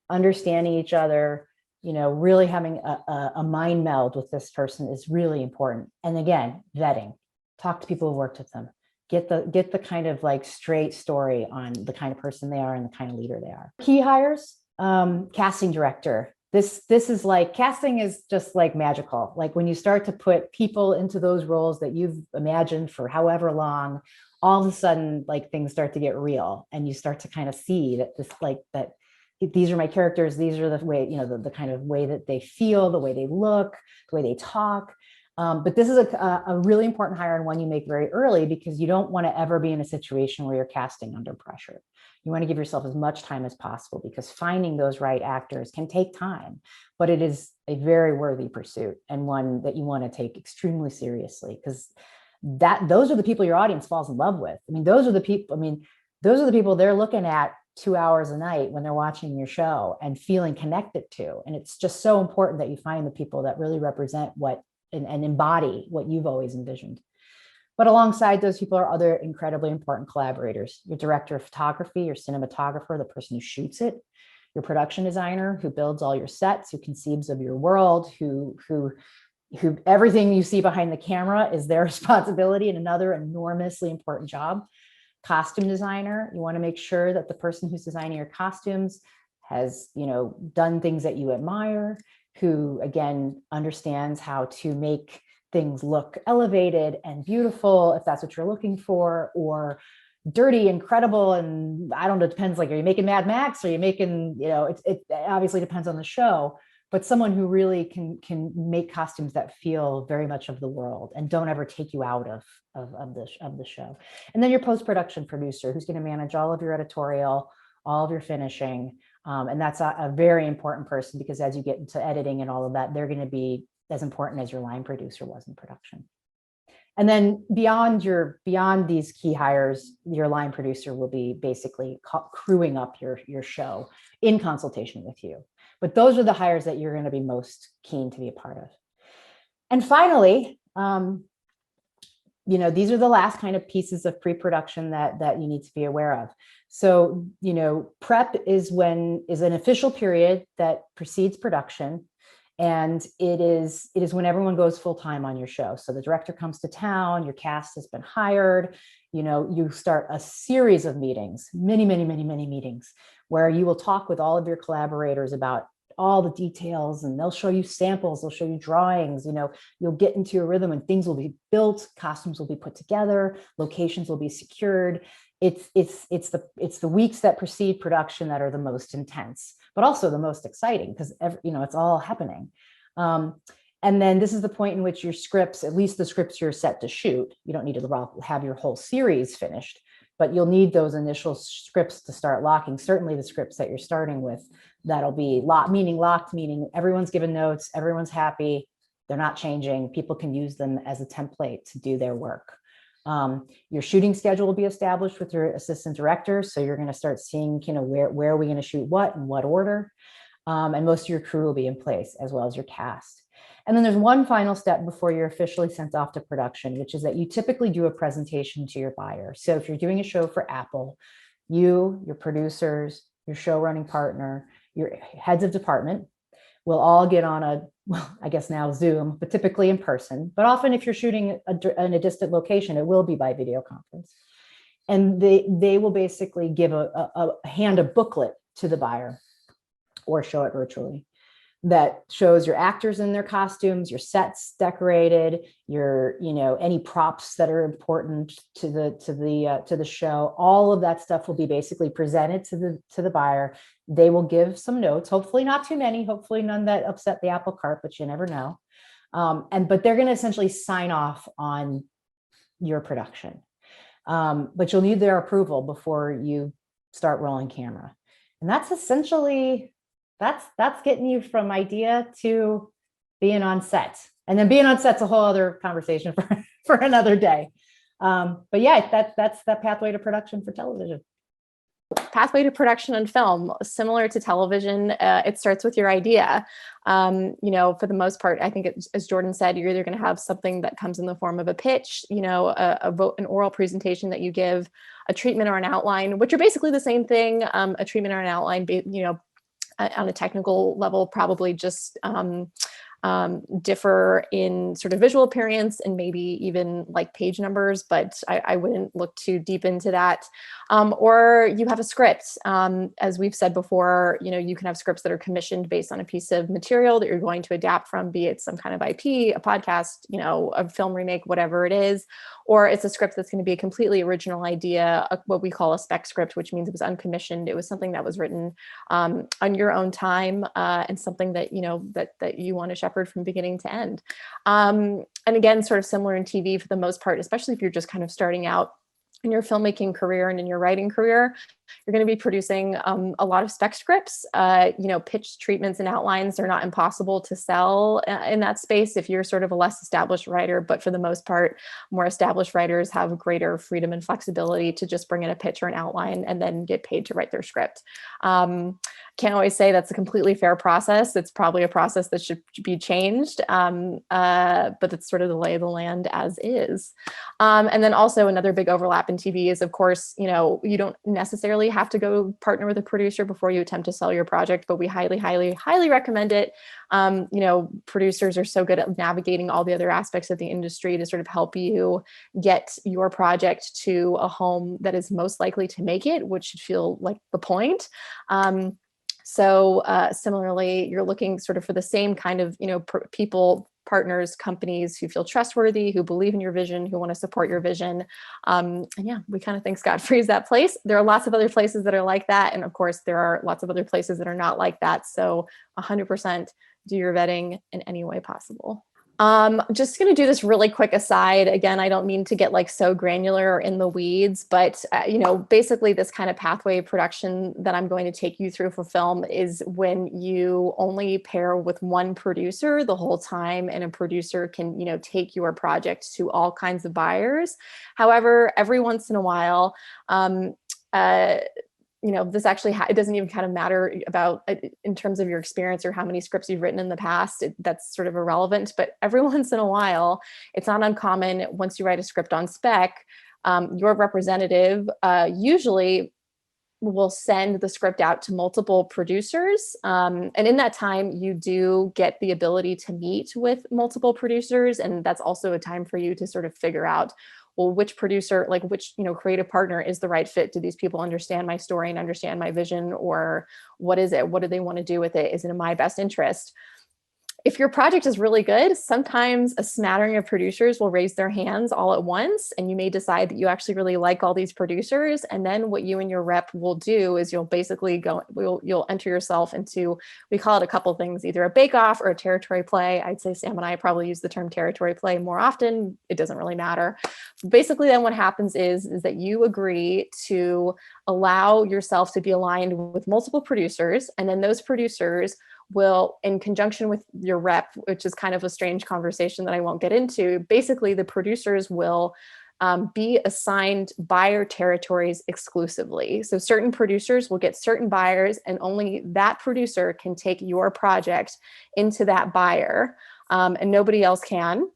understanding each other, really having a mind meld with this person is really important. And again, vetting. Talk to people who worked with them. Get the kind of like straight story on the kind of person they are and the kind of leader they are. Key hires, casting director. This is like, casting is just like magical. Like when you start to put people into those roles that you've imagined for however long, all of a sudden, like things start to get real, and you start to kind of see that these are my characters. These are the way, the kind of way that they feel, the way they look, the way they talk. But this is a really important hire and one you make very early, because you don't want to ever be in a situation where you're casting under pressure. You want to give yourself as much time as possible, because finding those right actors can take time, but it is a very worthy pursuit, and one that you want to take extremely seriously, because those are the people your audience falls in love with. Those are the people they're looking at 2 hours a night when they're watching your show and feeling connected to. And it's just so important that you find the people that really represent and embody what you've always envisioned. But alongside those people are other incredibly important collaborators: your director of photography, your cinematographer, the person who shoots it, your production designer who builds all your sets, who conceives of your world, who everything you see behind the camera is their responsibility, and another enormously important job. Costume designer, you want to make sure that the person who's designing your costumes has, done things that you admire, who again understands how to make things look elevated and beautiful, if that's what you're looking for, or dirty, incredible, and I don't know, it depends. Like, are you making Mad Max? Or are you making, it obviously depends on the show, but someone who really can make costumes that feel very much of the world and don't ever take you out of the show. And then your post-production producer, who's going to manage all of your editorial, all of your finishing. And that's a very important person, because as you get into editing and all of that, they're going to be as important as your line producer was in production. And then beyond these key hires, your line producer will be basically crewing up your show in consultation with you. But those are the hires that you're going to be most keen to be a part of. And finally, these are the last kind of pieces of pre-production that you need to be aware of. So, prep is an official period that precedes production. And it is when everyone goes full time on your show. So the director comes to town, your cast has been hired, you start a series of meetings, many meetings, where you will talk with all of your collaborators about all the details, and they'll show you samples, they'll show you drawings, you'll get into a rhythm, and things will be built, costumes will be put together, locations will be secured. It's the weeks that precede production that are the most intense, but also the most exciting, because it's all happening. And then this is the point in which your scripts, at least the scripts you're set to shoot, you don't need to have your whole series finished, but you'll need those initial scripts to start locking. Certainly the scripts that you're starting with, that'll be locked, meaning everyone's given notes, everyone's happy, they're not changing, people can use them as a template to do their work. Your shooting schedule will be established with your assistant directors. So you're going to start seeing, where are we going to shoot what, in what order. And most of your crew will be in place, as well as your cast. And then there's one final step before you're officially sent off to production, which is that you typically do a presentation to your buyer. So if you're doing a show for Apple, your producers, your show running partner, your heads of department will all get on I guess now Zoom, but typically in person. But often if you're shooting in a distant location, it will be by video conference. And they will basically hand a booklet to the buyer, or show it virtually, that shows your actors in their costumes, your sets decorated, any props that are important to the show. All of that stuff will be basically presented to the buyer. They will give some notes, hopefully not too many, hopefully none that upset the apple cart, but you never know. But they're going to essentially sign off on your production. But you'll need their approval before you start rolling camera. And that's essentially that's getting you from idea to being on set. And then being on set's a whole other conversation for another day. But yeah, that's that pathway to production for television. Pathway to production and film, similar to television, it starts with your idea. For the most part, I think as Jordan said, you're either going to have something that comes in the form of a pitch, an oral presentation that you give, a treatment or an outline, which are basically the same thing. A treatment or an outline, on a technical level, probably just differ in sort of visual appearance and maybe even like page numbers, but I wouldn't look too deep into that. Or you have a script. As we've said before, you can have scripts that are commissioned based on a piece of material that you're going to adapt from, be it some kind of IP, a podcast, a film remake, whatever it is, or it's a script that's going to be a completely original idea, what we call a spec script, which means it was uncommissioned. It was something that was written on your own time, and something that, that you want to shepherd from beginning to end. And again, sort of similar in TV for the most part, especially if you're just kind of starting out in your filmmaking career and in your writing career, you're going to be producing a lot of spec scripts. Pitch treatments and outlines are not impossible to sell in that space if you're sort of a less established writer. But for the most part, more established writers have greater freedom and flexibility to just bring in a pitch or an outline and then get paid to write their script. Can't always say that's a completely fair process. It's probably a process that should be changed, but it's sort of the lay of the land as is. And then also another big overlap in TV is, of course, you don't necessarily have to go partner with a producer before you attempt to sell your project, but we highly, highly, highly recommend it. Producers are so good at navigating all the other aspects of the industry to sort of help you get your project to a home that is most likely to make it, which should feel like the point. Similarly, you're looking sort of for the same kind of, people, partners, companies who feel trustworthy, who believe in your vision, who want to support your vision. We kind of think Scott Free is that place. There are lots of other places that are like that. And of course, there are lots of other places that are not like that. So 100% do your vetting in any way possible. Just going to do this really quick aside. Again, I don't mean to get like so granular or in the weeds, but basically this kind of pathway production that I'm going to take you through for film is when you only pair with one producer the whole time, and a producer can, take your project to all kinds of buyers. However, every once in a while, this actually, it doesn't even kind of matter about in terms of your experience or how many scripts you've written in the past. That's sort of irrelevant, but every once in a while, it's not uncommon once you write a script on spec, your representative usually will send the script out to multiple producers. And in that time, you do get the ability to meet with multiple producers. And that's also a time for you to sort of figure out, well, which producer, like which, creative partner is the right fit? Do these people understand my story and understand my vision? Or what is it? What do they want to do with it? Is it in my best interest? If your project is really good, sometimes a smattering of producers will raise their hands all at once, and you may decide that you actually really like all these producers. And then what you and your rep will do is you'll basically you'll enter yourself into, we call it a couple things, either a bake-off or a territory play. I'd say Sam and I probably use the term territory play more often. It doesn't really matter. Basically, then what happens is that you agree to allow yourself to be aligned with multiple producers, and then those producers will, in conjunction with your rep, which is kind of a strange conversation that I won't get into, basically the producers will be assigned buyer territories exclusively. So certain producers will get certain buyers, and only that producer can take your project into that buyer, and nobody else can.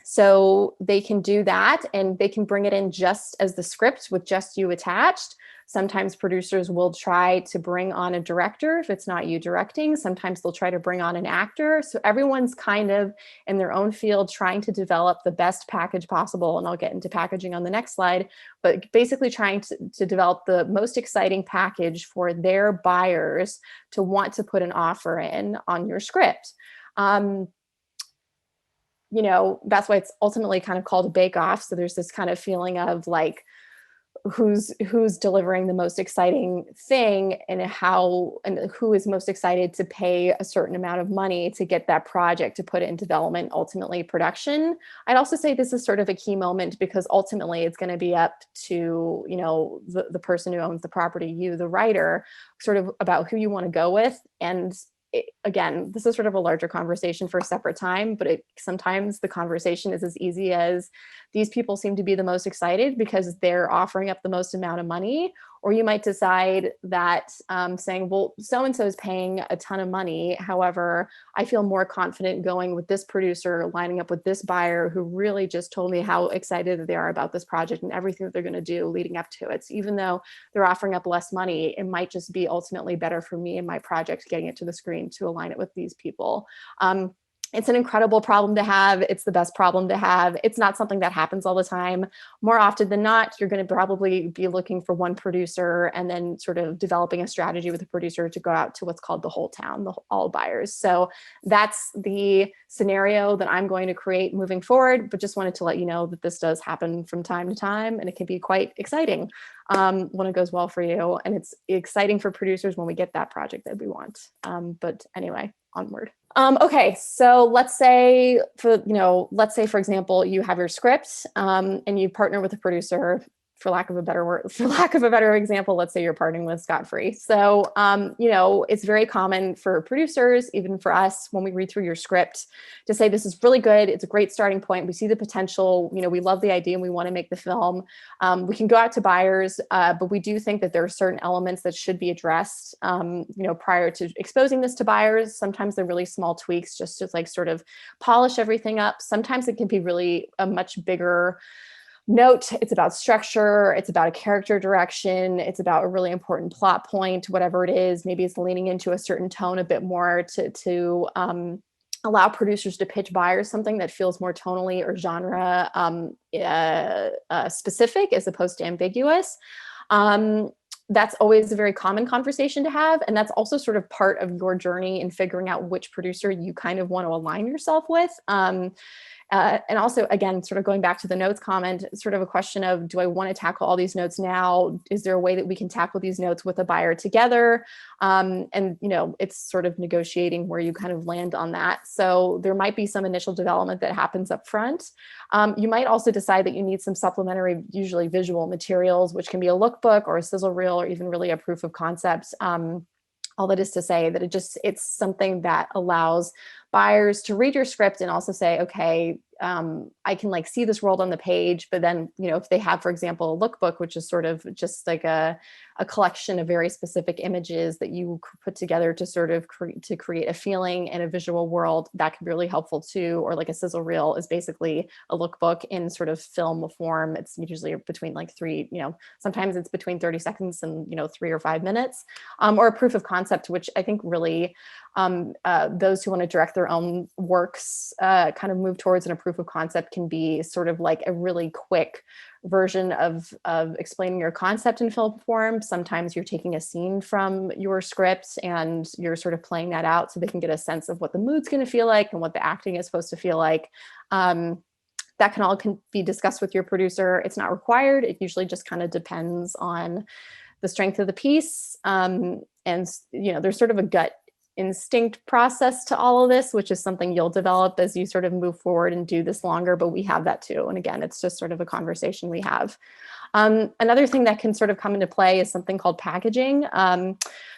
So they can do that, and they can bring it in just as the script with just you attached. Sometimes producers will try to bring on a director if it's not you directing. Sometimes they'll try to bring on an actor. So everyone's kind of in their own field trying to develop the best package possible. And I'll get into packaging on the next slide, but basically trying to develop the most exciting package for their buyers to want to put an offer in on your script. That's why it's ultimately kind of called a bake-off. So there's this kind of feeling of like, who's delivering the most exciting thing, and who is most excited to pay a certain amount of money to get that project, to put it in development, ultimately production. I'd also say this is sort of a key moment, because ultimately it's going to be up to, the person who owns the property, you, the writer, sort of about who you want to go with. And again, this is sort of a larger conversation for a separate time, but sometimes the conversation is as easy as, these people seem to be the most excited because they're offering up the most amount of money. Or you might decide that saying, well, so-and-so is paying a ton of money. However, I feel more confident going with this producer, lining up with this buyer who really just told me how excited they are about this project and everything that they're going to do leading up to it. So even though they're offering up less money, it might just be ultimately better for me and my project getting it to the screen to align it with these people. It's an incredible problem to have. It's the best problem to have. It's not something that happens all the time. More often than not, you're going to probably be looking for one producer and then sort of developing a strategy with a producer to go out to what's called the whole town, all buyers. So that's the scenario that I'm going to create moving forward, but just wanted to let you know that this does happen from time to time, and it can be quite exciting when it goes well for you. And it's exciting for producers when we get that project that we want. But anyway, onward. Okay, so let's say for example, you have your script, and you partner with a producer. For lack of a better word, for lack of a better example, let's say you're partnering with Scott Free. So, it's very common for producers, even for us, when we read through your script, to say this is really good. It's a great starting point. We see the potential. We love the idea and we want to make the film. We can go out to buyers, but we do think that there are certain elements that should be addressed, prior to exposing this to buyers. Sometimes they're really small tweaks just to like sort of polish everything up. Sometimes it can be really a much bigger note. It's about structure. It's about a character direction. It's about a really important plot point, whatever it is. Maybe it's leaning into a certain tone a bit more to allow producers to pitch buyers something that feels more tonally or genre specific as opposed to ambiguous. That's always a very common conversation to have. And that's also sort of part of your journey in figuring out which producer you kind of want to align yourself with. And also, again, sort of going back to the notes comment, sort of a question of, do I want to tackle all these notes now? Is there a way that we can tackle these notes with a buyer together? It's sort of negotiating where you kind of land on that. So there might be some initial development that happens up front. You might also decide that you need some supplementary, usually visual materials, which can be a lookbook or a sizzle reel or even really a proof of concept. All that is to say that it's something that allows buyers to read your script and also say, okay, I can like see this world on the page, but then, if they have, for example, a lookbook, which is sort of just like a collection of very specific images that you put together to sort of create a feeling and a visual world, that can be really helpful too. Or like a sizzle reel is basically a lookbook in sort of film form. It's usually between like sometimes it's between 30 seconds and, 3 or 5 minutes, or a proof of concept, which I think really those who want to direct their own works kind of move towards, and a proof of concept can be sort of like a really quick version of explaining your concept in film form. Sometimes you're taking a scene from your script and you're sort of playing that out so they can get a sense of what the mood's going to feel like and what the acting is supposed to feel like. That can be discussed with your producer. It's not required. It usually just kind of depends on the strength of the piece. And there's sort of a gut instinct process to all of this, which is something you'll develop as you sort of move forward and do this longer, but we have that too. And again, it's just sort of a conversation we have. Another thing that can sort of come into play is something called packaging.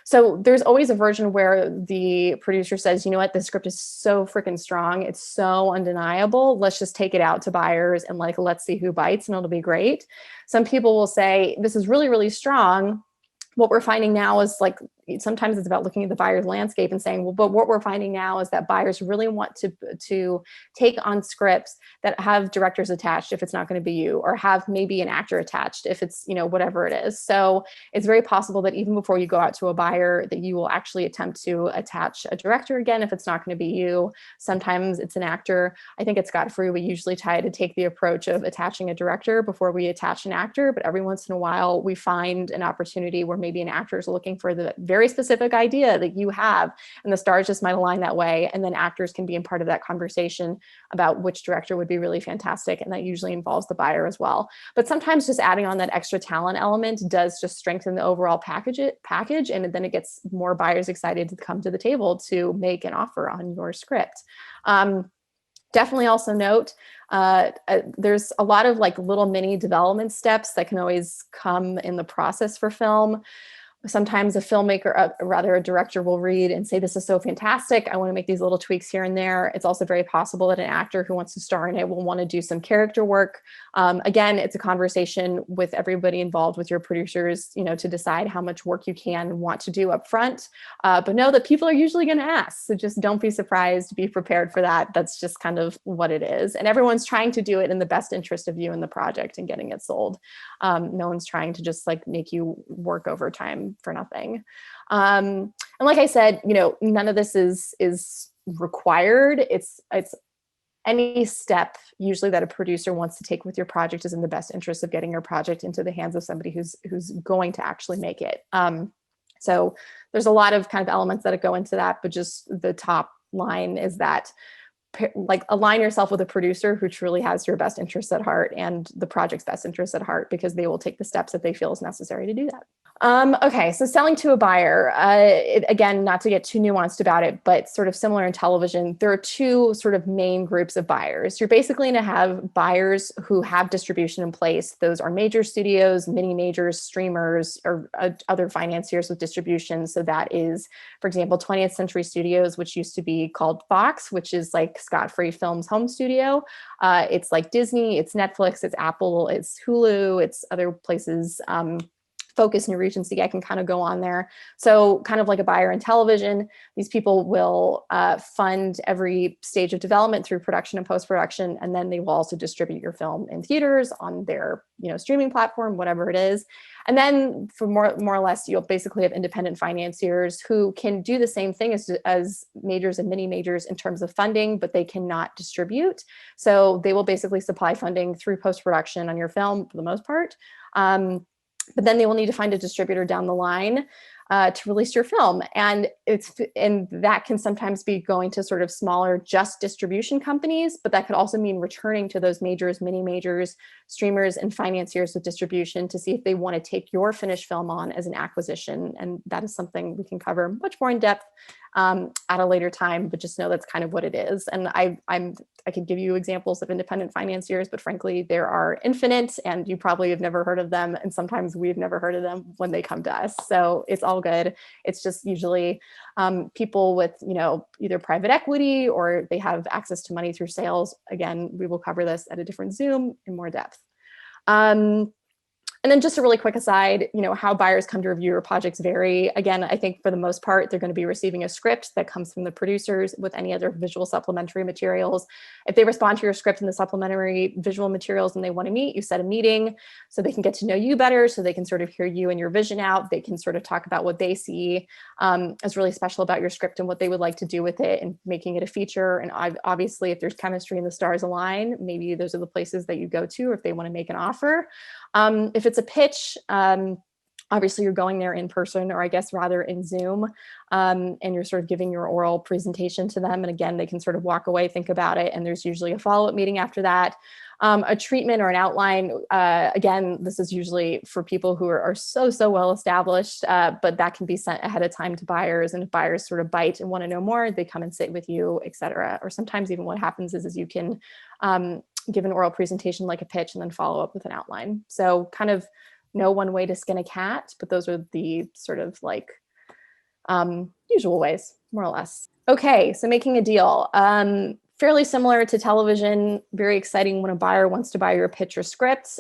So there's always a version where the producer says, you know what, the script is so freaking strong. It's so undeniable. Let's just take it out to buyers and let's see who bites and it'll be great. Some people will say, this is really, really strong. What we're finding now is sometimes it's about looking at the buyer's landscape and saying, well, but what we're finding now is that buyers really want to take on scripts that have directors attached if it's not going to be you, or have maybe an actor attached if it's, whatever it is. So it's very possible that even before you go out to a buyer that you will actually attempt to attach a director again if it's not going to be you. Sometimes it's an actor. I think at Scott Free, we usually try to take the approach of attaching a director before we attach an actor, but every once in a while we find an opportunity where maybe an actor is looking for the very specific idea that you have, and the stars just might align that way. And then actors can be in part of that conversation about which director would be really fantastic. And that usually involves the buyer as well. But sometimes just adding on that extra talent element does just strengthen the overall package. And then it gets more buyers excited to come to the table to make an offer on your script. Definitely also note, there's a lot of little mini development steps that can always come in the process for film. Sometimes a filmmaker, rather a director, will read and say, this is so fantastic. I want to make these little tweaks here and there. It's also very possible that an actor who wants to star in it will want to do some character work. Again, it's a conversation with everybody involved, with your producers, to decide how much work you can and want to do up front. But know that people are usually going to ask. So just don't be surprised, be prepared for that. That's just kind of what it is. And everyone's trying to do it in the best interest of you and the project and getting it sold. No one's trying to just make you work overtime for nothing. And like I said, none of this is required. It's any step usually that a producer wants to take with your project is in the best interest of getting your project into the hands of somebody who's going to actually make it. So there's a lot of kind of elements that go into that, but just the top line is that align yourself with a producer who truly has your best interests at heart and the project's best interests at heart, because they will take the steps that they feel is necessary to do that. Okay, so selling to a buyer, again, not to get too nuanced about it, but sort of similar in television, there are two sort of main groups of buyers. You're basically going to have buyers who have distribution in place. Those are major studios, mini majors, streamers, or other financiers with distribution. So that is, for example, 20th Century Studios, which used to be called Fox, which is like Scott Free Films home studio. It's like Disney, it's Netflix, it's Apple, it's Hulu, it's other places. Focus, New Regency, I can kind of go on there. So kind of like a buyer in television, these people will fund every stage of development through production and post-production, and then they will also distribute your film in theaters, on their streaming platform, whatever it is. And then for more or less, you'll basically have independent financiers who can do the same thing as majors and mini majors in terms of funding, but they cannot distribute. So they will basically supply funding through post-production on your film for the most part. But then they will need to find a distributor down the line to release your film. And that can sometimes be going to sort of smaller just distribution companies, but that could also mean returning to those majors, mini majors, streamers, and financiers with distribution to see if they want to take your finished film on as an acquisition. And that is something we can cover much more in depth at a later time, but just know that's kind of what it is. And I could give you examples of independent financiers, but frankly, there are infinite, and you probably have never heard of them. And sometimes we've never heard of them when they come to us. So it's all good. It's just usually people with, either private equity or they have access to money through sales. Again, we will cover this at a different Zoom in more depth. And then just a really quick aside, how buyers come to review your projects vary. Again, I think for the most part, they're going to be receiving a script that comes from the producers with any other visual supplementary materials. If they respond to your script and the supplementary visual materials and they want to meet, you set a meeting so they can get to know you better, so they can sort of hear you and your vision out. They can sort of talk about what they see as really special about your script and what they would like to do with it and making it a feature. And obviously, if there's chemistry and the stars align, maybe those are the places that you go to if they want to make an offer. If it's a pitch, obviously you're going there in person, or I guess rather in Zoom, and you're sort of giving your oral presentation to them. And again, they can sort of walk away, think about it, and there's usually a follow-up meeting after that. A treatment or an outline, again, this is usually for people who are so well established, but that can be sent ahead of time to buyers. And if buyers sort of bite and want to know more, they come and sit with you, et cetera. Or sometimes even what happens is you can give an oral presentation like a pitch and then follow up with an outline. So kind of no one way to skin a cat, but those are the sort of like usual ways, more or less. Okay, so making a deal. Fairly similar to television, very exciting when a buyer wants to buy your pitch or script.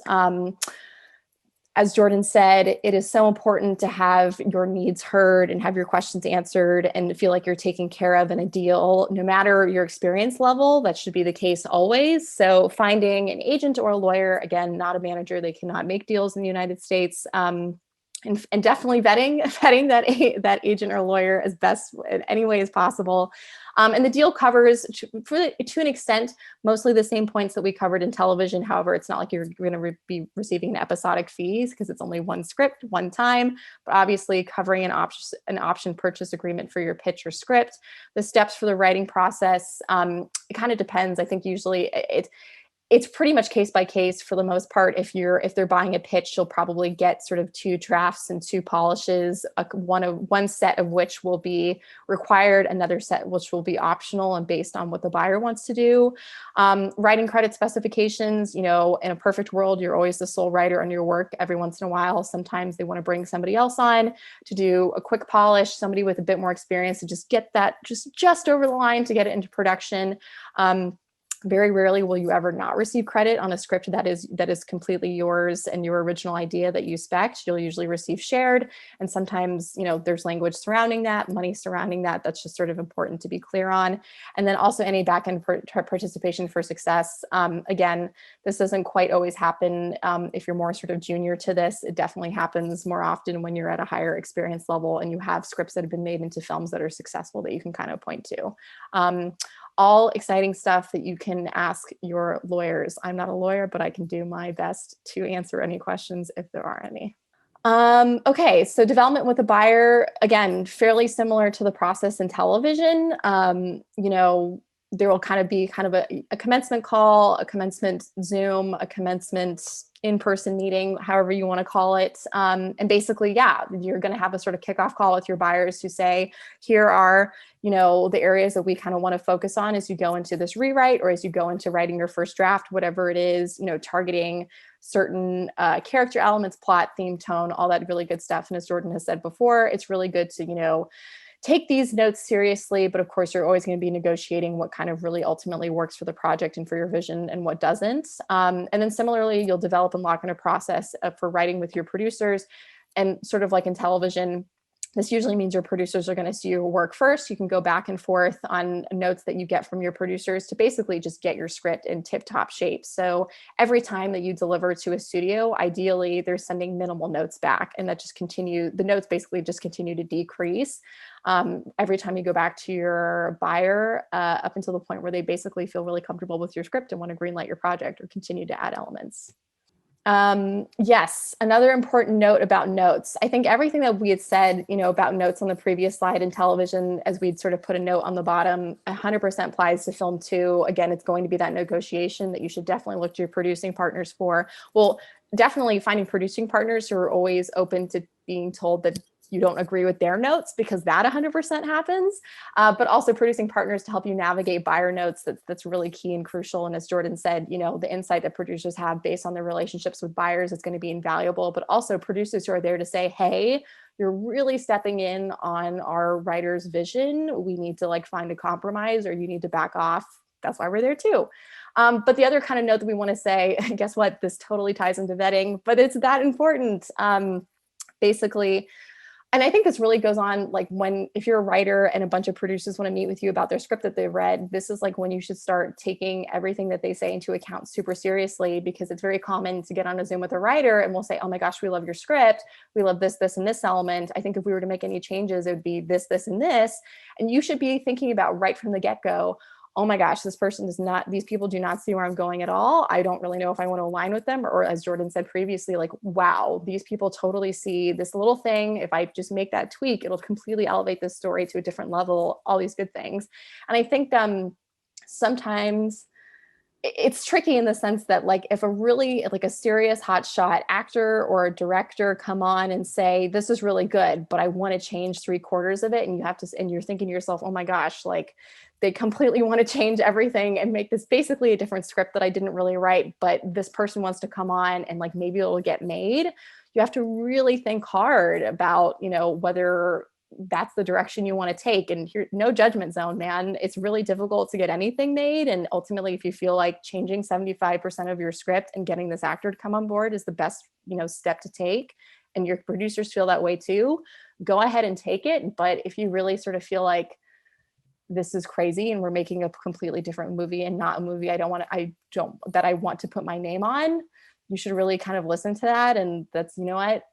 As Jordan said, it is so important to have your needs heard and have your questions answered and feel like you're taken care of in a deal, no matter your experience level. That should be the case always. So finding an agent or a lawyer, again, not a manager, they cannot make deals in the United States. And definitely vetting that agent or lawyer as best in any way as possible. And the deal covers, to an extent, mostly the same points that we covered in television. However, it's not like you're going to be receiving an episodic fees because it's only one script, one time, but obviously covering an option purchase agreement for your pitch or script. The steps for the writing process, it kind of depends. I think usually it's pretty much case by case for the most part. If they're buying a pitch, you'll probably get sort of 2 drafts and 2 polishes, one set of which will be required, another set which will be optional and based on what the buyer wants to do. Writing credit specifications, in a perfect world, you're always the sole writer on your work. Every once in a while, sometimes they want to bring somebody else on to do a quick polish, somebody with a bit more experience to just get that just over the line to get it into production. Very rarely will you ever not receive credit on a script that is completely yours and your original idea that you spec'd. You'll usually receive shared, and sometimes there's language surrounding that, money surrounding that. That's just sort of important to be clear on. And then also any back-end participation for success. Again, this doesn't quite always happen if you're more sort of junior to this. It definitely happens more often when you're at a higher experience level and you have scripts that have been made into films that are successful that you can kind of point to. All exciting stuff that you can ask your lawyers. I'm not a lawyer, but I can do my best to answer any questions if there are any. Okay, so development with a buyer, again, fairly similar to the process in television. There will kind of be a commencement call, a commencement Zoom, a commencement in-person meeting, however you want to call it. And basically, yeah, you're going to have a sort of kickoff call with your buyers to say, here are, the areas that we kind of want to focus on as you go into this rewrite, or as you go into writing your first draft, whatever it is, targeting certain character elements, plot, theme, tone, all that really good stuff. And as Jordan has said before, it's really good to, take these notes seriously, but of course you're always going to be negotiating what kind of really ultimately works for the project and for your vision and what doesn't. And then similarly, you'll develop and lock in a process for writing with your producers. And sort of like in television, this usually means your producers are going to see your work first. You can go back and forth on notes that you get from your producers to basically just get your script in tip-top shape. So every time that you deliver to a studio, ideally they're sending minimal notes back, and that just the notes basically just continue to decrease every time you go back to your buyer up until the point where they basically feel really comfortable with your script and want to greenlight your project or continue to add elements. Yes, another important note about notes. I think everything that we had said, about notes on the previous slide in television, as we'd sort of put a note on the bottom, 100% applies to film too. Again, it's going to be that negotiation that you should definitely look to your producing partners for. Well, definitely finding producing partners who are always open to being told that you don't agree with their notes, because that 100% happens, but also producing partners to help you navigate buyer notes. That's really key and crucial. And as Jordan said, the insight that producers have based on their relationships with buyers is going to be invaluable, but also producers who are there to say, hey, you're really stepping in on our writer's vision. We need to find a compromise, or you need to back off. That's why we're there too. But the other kind of note that we want to say, guess what? This totally ties into vetting, but it's that important. Basically, and I think this really goes on if you're a writer and a bunch of producers want to meet with you about their script that they've read, this is when you should start taking everything that they say into account super seriously, because it's very common to get on a Zoom with a writer and we'll say, oh my gosh, we love your script. We love this, this, and this element. I think if we were to make any changes, it would be this, this, and this. And you should be thinking about right from the get-go, oh my gosh, these people do not see where I'm going at all. I don't really know if I want to align with them. Or as Jordan said previously, wow, these people totally see this little thing. If I just make that tweak, it'll completely elevate this story to a different level, all these good things. And I think sometimes it's tricky in the sense that if a really a serious hotshot actor or a director come on and say, this is really good, but I want to change 3/4 of it. And you're thinking to yourself, oh my gosh, they completely want to change everything and make this basically a different script that I didn't really write, but this person wants to come on and maybe it'll get made. You have to really think hard about, whether that's the direction you want to take. And here, no judgment zone, man. It's really difficult to get anything made. And ultimately, if you feel like changing 75% of your script and getting this actor to come on board is the best, step to take, and your producers feel that way too, go ahead and take it. But if you really sort of feel like this is crazy and we're making a completely different movie and not a movie I want to put my name on, you should really kind of listen to that. And that's, what,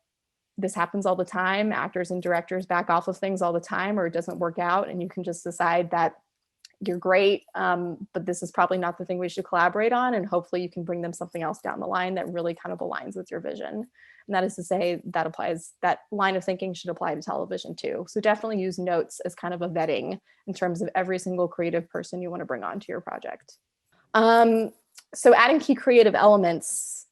this happens all the time. Actors and directors back off of things all the time, or it doesn't work out, and you can just decide that you're great, but this is probably not the thing we should collaborate on. And hopefully you can bring them something else down the line that really kind of aligns with your vision. And that is to say, that line of thinking should apply to television too. So definitely use notes as kind of a vetting in terms of every single creative person you want to bring onto your project. So adding key creative elements.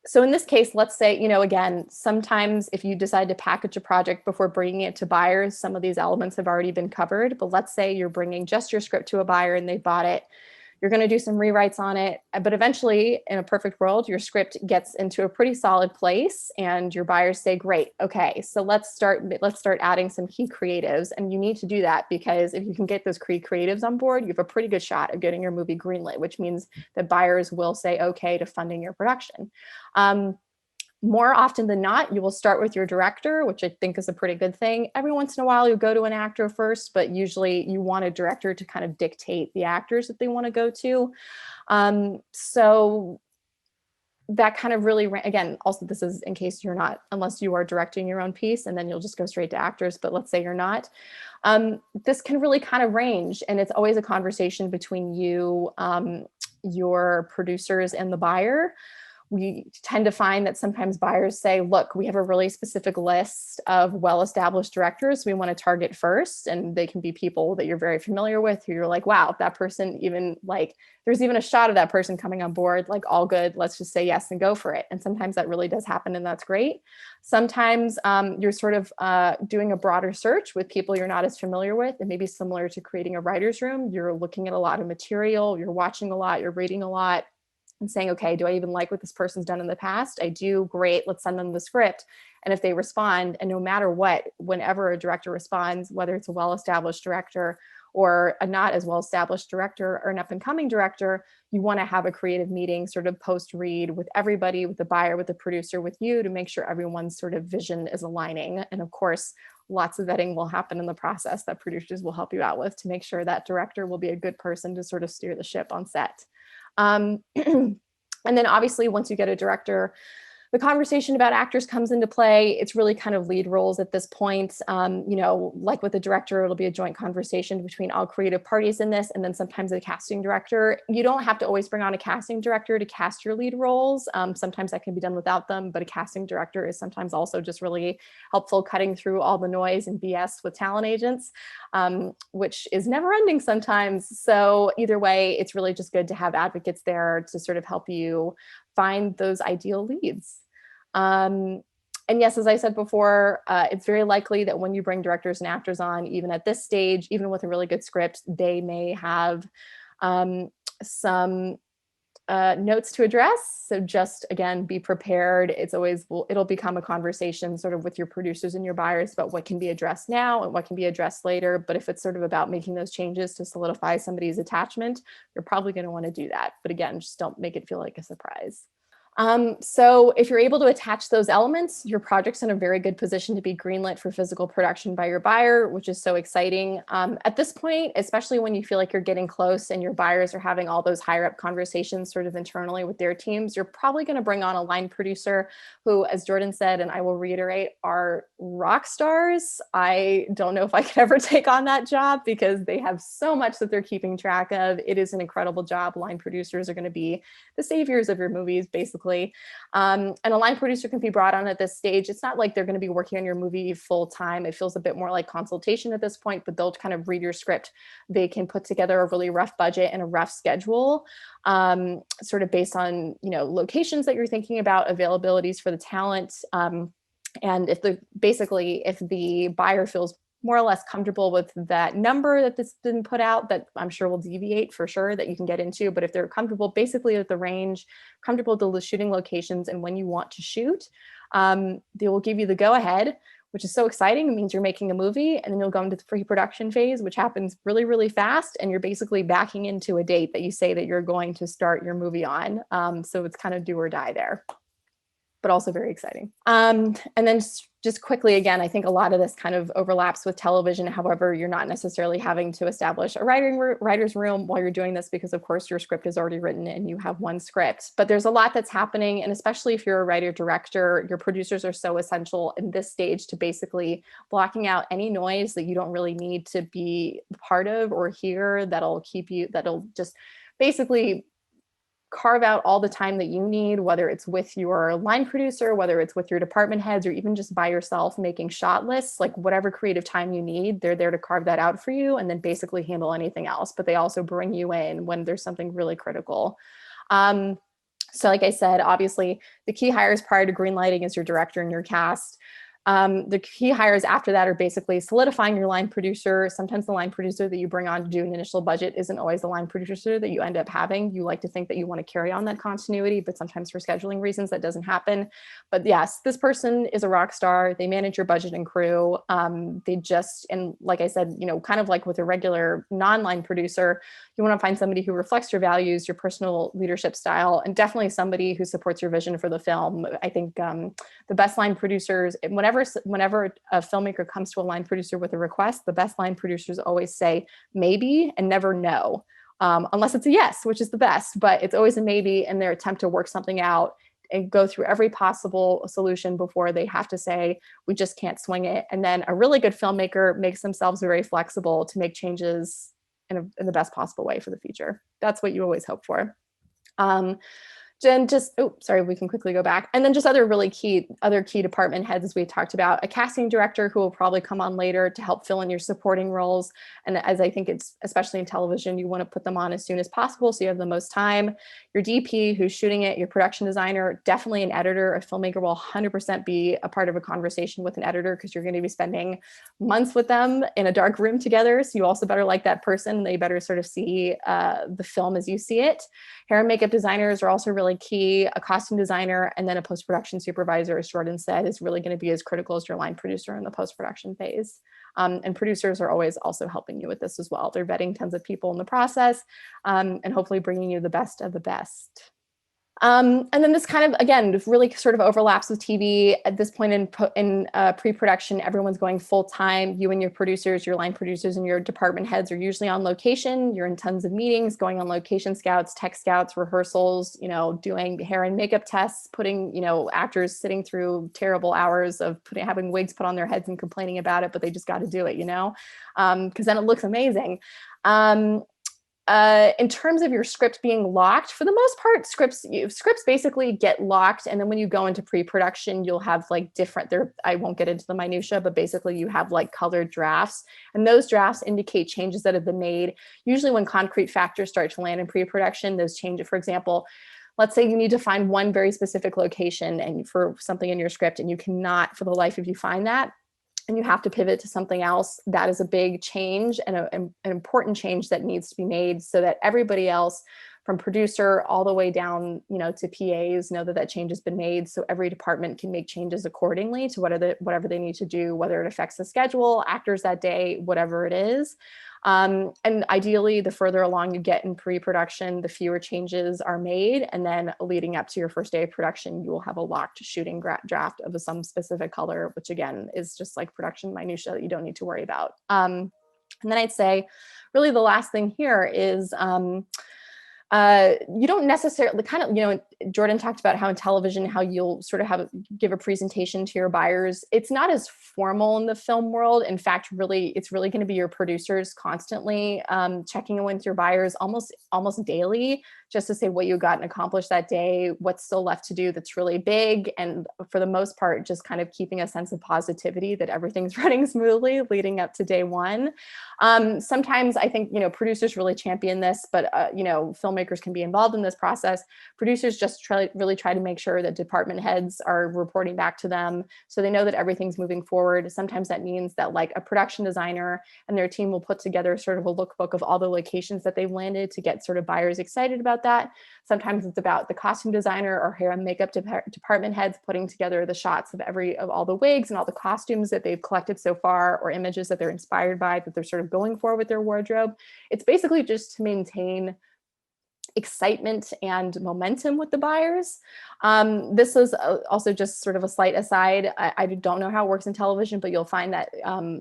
So in this case, let's say, again, sometimes if you decide to package a project before bringing it to buyers, some of these elements have already been covered. But let's say you're bringing just your script to a buyer and they bought it. You're going to do some rewrites on it. But eventually, in a perfect world, your script gets into a pretty solid place and your buyers say, great, okay, so let's start adding some key creatives. And you need to do that because if you can get those key creatives on board, you have a pretty good shot of getting your movie greenlit, which means that buyers will say okay to funding your production. More often than not, you will start with your director, which I think is a pretty good thing. Every once in a while, you go to an actor first, but usually you want a director to kind of dictate the actors that they want to go to. So that kind of really, again, also this is in case you're not, unless you are directing your own piece, and then you'll just go straight to actors, but let's say you're not. This can really kind of range, and it's always a conversation between you, your producers, and the buyer. we tend to find that sometimes buyers say, look, we have a really specific list of well-established directors we want to target first. And they can be people that you're very familiar with, who you're like, wow, if that person even like, there's even a shot of that person coming on board, like all good, let's just say yes and go for it. And sometimes that really does happen, and that's great. Sometimes you're sort of doing a broader search with people you're not as familiar with. It may be similar to creating a writer's room. You're looking at a lot of material, you're watching a lot, you're reading a lot, and saying, okay, do I even like what this person's done in the past? I do, great, let's send them the script. And if they respond, and no matter what, whenever a director responds, whether it's a well-established director or a not as well-established director or an up-and-coming director, you want to have a creative meeting sort of post-read with everybody, with the buyer, with the producer, with you, to make sure everyone's sort of vision is aligning. And of course, lots of vetting will happen in the process that producers will help you out with to make sure that director will be a good person to sort of steer the ship on set. And then obviously, once you get a director, the conversation about actors comes into play. It's really kind of lead roles at this point. You know, like with the director, it'll be a joint conversation between all creative parties in this, and then sometimes the casting director. You don't have to always bring on a casting director to cast your lead roles. Sometimes that can be done without them, but a casting director is sometimes also just really helpful, cutting through all the noise and BS with talent agents, which is never ending sometimes. So either way, it's really just good to have advocates there to sort of help you find those ideal leads. And yes, as I said before, it's very likely that when you bring directors and actors on, even at this stage, even with a really good script, they may have some notes to address. So just, again, be prepared. It's always, it'll become a conversation sort of with your producers and your buyers about what can be addressed now and what can be addressed later. But if it's sort of about making those changes to solidify somebody's attachment, you're probably going to want to do that. But again, just don't make it feel like a surprise. So if you're able to attach those elements, your project's in a very good position to be greenlit for physical production by your buyer, which is so exciting. At this point, especially when you feel like you're getting close and your buyers are having all those higher up conversations sort of internally with their teams, you're probably going to bring on a line producer who, as Jordan said, and I will reiterate, are rock stars. I don't know if I could ever take on that job because they have so much that they're keeping track of. It is an incredible job. Line producers are going to be the saviors of your movies, basically. And a line producer can be brought on at this stage. It's not like they're going to be working on your movie full time. It feels a bit more like consultation at this point, but they'll kind of read your script. They can put together a really rough budget and a rough schedule, sort of based on, you know, locations that you're thinking about, availabilities for the talent. And if the buyer feels more or less comfortable with that number that this been put out, that I'm sure will deviate for sure, that you can get into, but if they're comfortable basically with the range, comfortable with the shooting locations and when you want to shoot, they will give you the go ahead, which is so exciting. It means you're making a movie, and then you'll go into the pre-production phase, which happens really, really fast. And you're basically backing into a date that you say that you're going to start your movie on. So it's kind of do or die there, but also very exciting. And then just quickly, again, I think a lot of this kind of overlaps with television. However, you're not necessarily having to establish a writer's room while you're doing this because, of course, your script is already written and you have one script. But there's a lot that's happening. And especially if you're a writer-director, your producers are so essential in this stage to basically blocking out any noise that you don't really need to be part of or hear that'll just basically carve out all the time that you need, whether it's with your line producer, whether it's with your department heads, or even just by yourself making shot lists, like whatever creative time you need, they're there to carve that out for you and then basically handle anything else. But they also bring you in when there's something really critical. So like I said, obviously the key hires prior to greenlighting is your director and your cast. The key hires after that are basically solidifying your line producer. Sometimes the line producer that you bring on to do an initial budget isn't always the line producer that you end up having. You like to think that you want to carry on that continuity, but sometimes for scheduling reasons that doesn't happen. But yes, this person is a rock star. They manage your budget and crew. And like I said, you know, kind of like with a regular non-line producer, you want to find somebody who reflects your values, your personal leadership style, and definitely somebody who supports your vision for the film. I think the best line producers, whenever a filmmaker comes to a line producer with a request, the best line producers always say maybe and never no, unless it's a yes, which is the best, but it's always a maybe in their attempt to work something out and go through every possible solution before they have to say, we just can't swing it. And then a really good filmmaker makes themselves very flexible to make changes in the best possible way for the future. That's what you always hope for. Jen, just, oh, sorry, we can quickly go back. And then just other key department heads, as we talked about, a casting director who will probably come on later to help fill in your supporting roles. And as I think it's, especially in television, you want to put them on as soon as possible so you have the most time. Your DP who's shooting it, your production designer, definitely an editor. A filmmaker will 100% be a part of a conversation with an editor because you're going to be spending months with them in a dark room together. So you also better like that person. They better sort of see the film as you see it. Hair and makeup designers are also really key, a costume designer, and then a post-production supervisor, as Jordan said, is really going to be as critical as your line producer in the post-production phase. And producers are always also helping you with this as well. They're vetting tons of people in the process and hopefully bringing you the best of the best. And then this kind of, again, really sort of overlaps with TV. At this point in pre-production, everyone's going full time. You and your producers, your line producers and your department heads are usually on location. You're in tons of meetings, going on location scouts, tech scouts, rehearsals, doing hair and makeup tests, putting, actors sitting through terrible hours of having wigs put on their heads and complaining about it, but they just got to do it, because then it looks amazing. In terms of your script being locked, for the most part, scripts basically get locked. And then when you go into pre-production, you'll have like different, I won't get into the minutia, but basically you have like colored drafts. And those drafts indicate changes that have been made. Usually when concrete factors start to land in pre-production, those changes, for example, let's say you need to find one very specific location and for something in your script, and you cannot for the life of you find that, and you have to pivot to something else. That is a big change and an important change that needs to be made so that everybody else from producer all the way down, to PAs know that that change has been made. So every department can make changes accordingly to whatever they need to do, whether it affects the schedule, actors that day, whatever it is. And ideally, the further along you get in pre-production, the fewer changes are made. And then leading up to your first day of production, you will have a locked shooting draft of some specific color, which again is just like production minutia that you don't need to worry about. And then I'd say really the last thing here is you don't necessarily Jordan talked about how in television, how you'll sort of give a presentation to your buyers. It's not as formal in the film world. In fact, it's really going to be your producers constantly checking in with your buyers almost daily, just to say what you got and accomplished that day, what's still left to do that's really big. And for the most part, just kind of keeping a sense of positivity that everything's running smoothly leading up to day one. Sometimes I think, producers really champion this, but, filmmakers can be involved in this process. Producers just really try to make sure that department heads are reporting back to them so they know that everything's moving forward. Sometimes that means that like a production designer and their team will put together sort of a lookbook of all the locations that they've landed to get sort of buyers excited about that. Sometimes it's about the costume designer or hair and makeup department heads putting together the shots of all the wigs and all the costumes that they've collected so far, or images that they're inspired by, that they're sort of going for with their wardrobe. It's basically just to maintain excitement and momentum with the buyers. This is also just sort of a slight aside. I don't know how it works in television, but you'll find that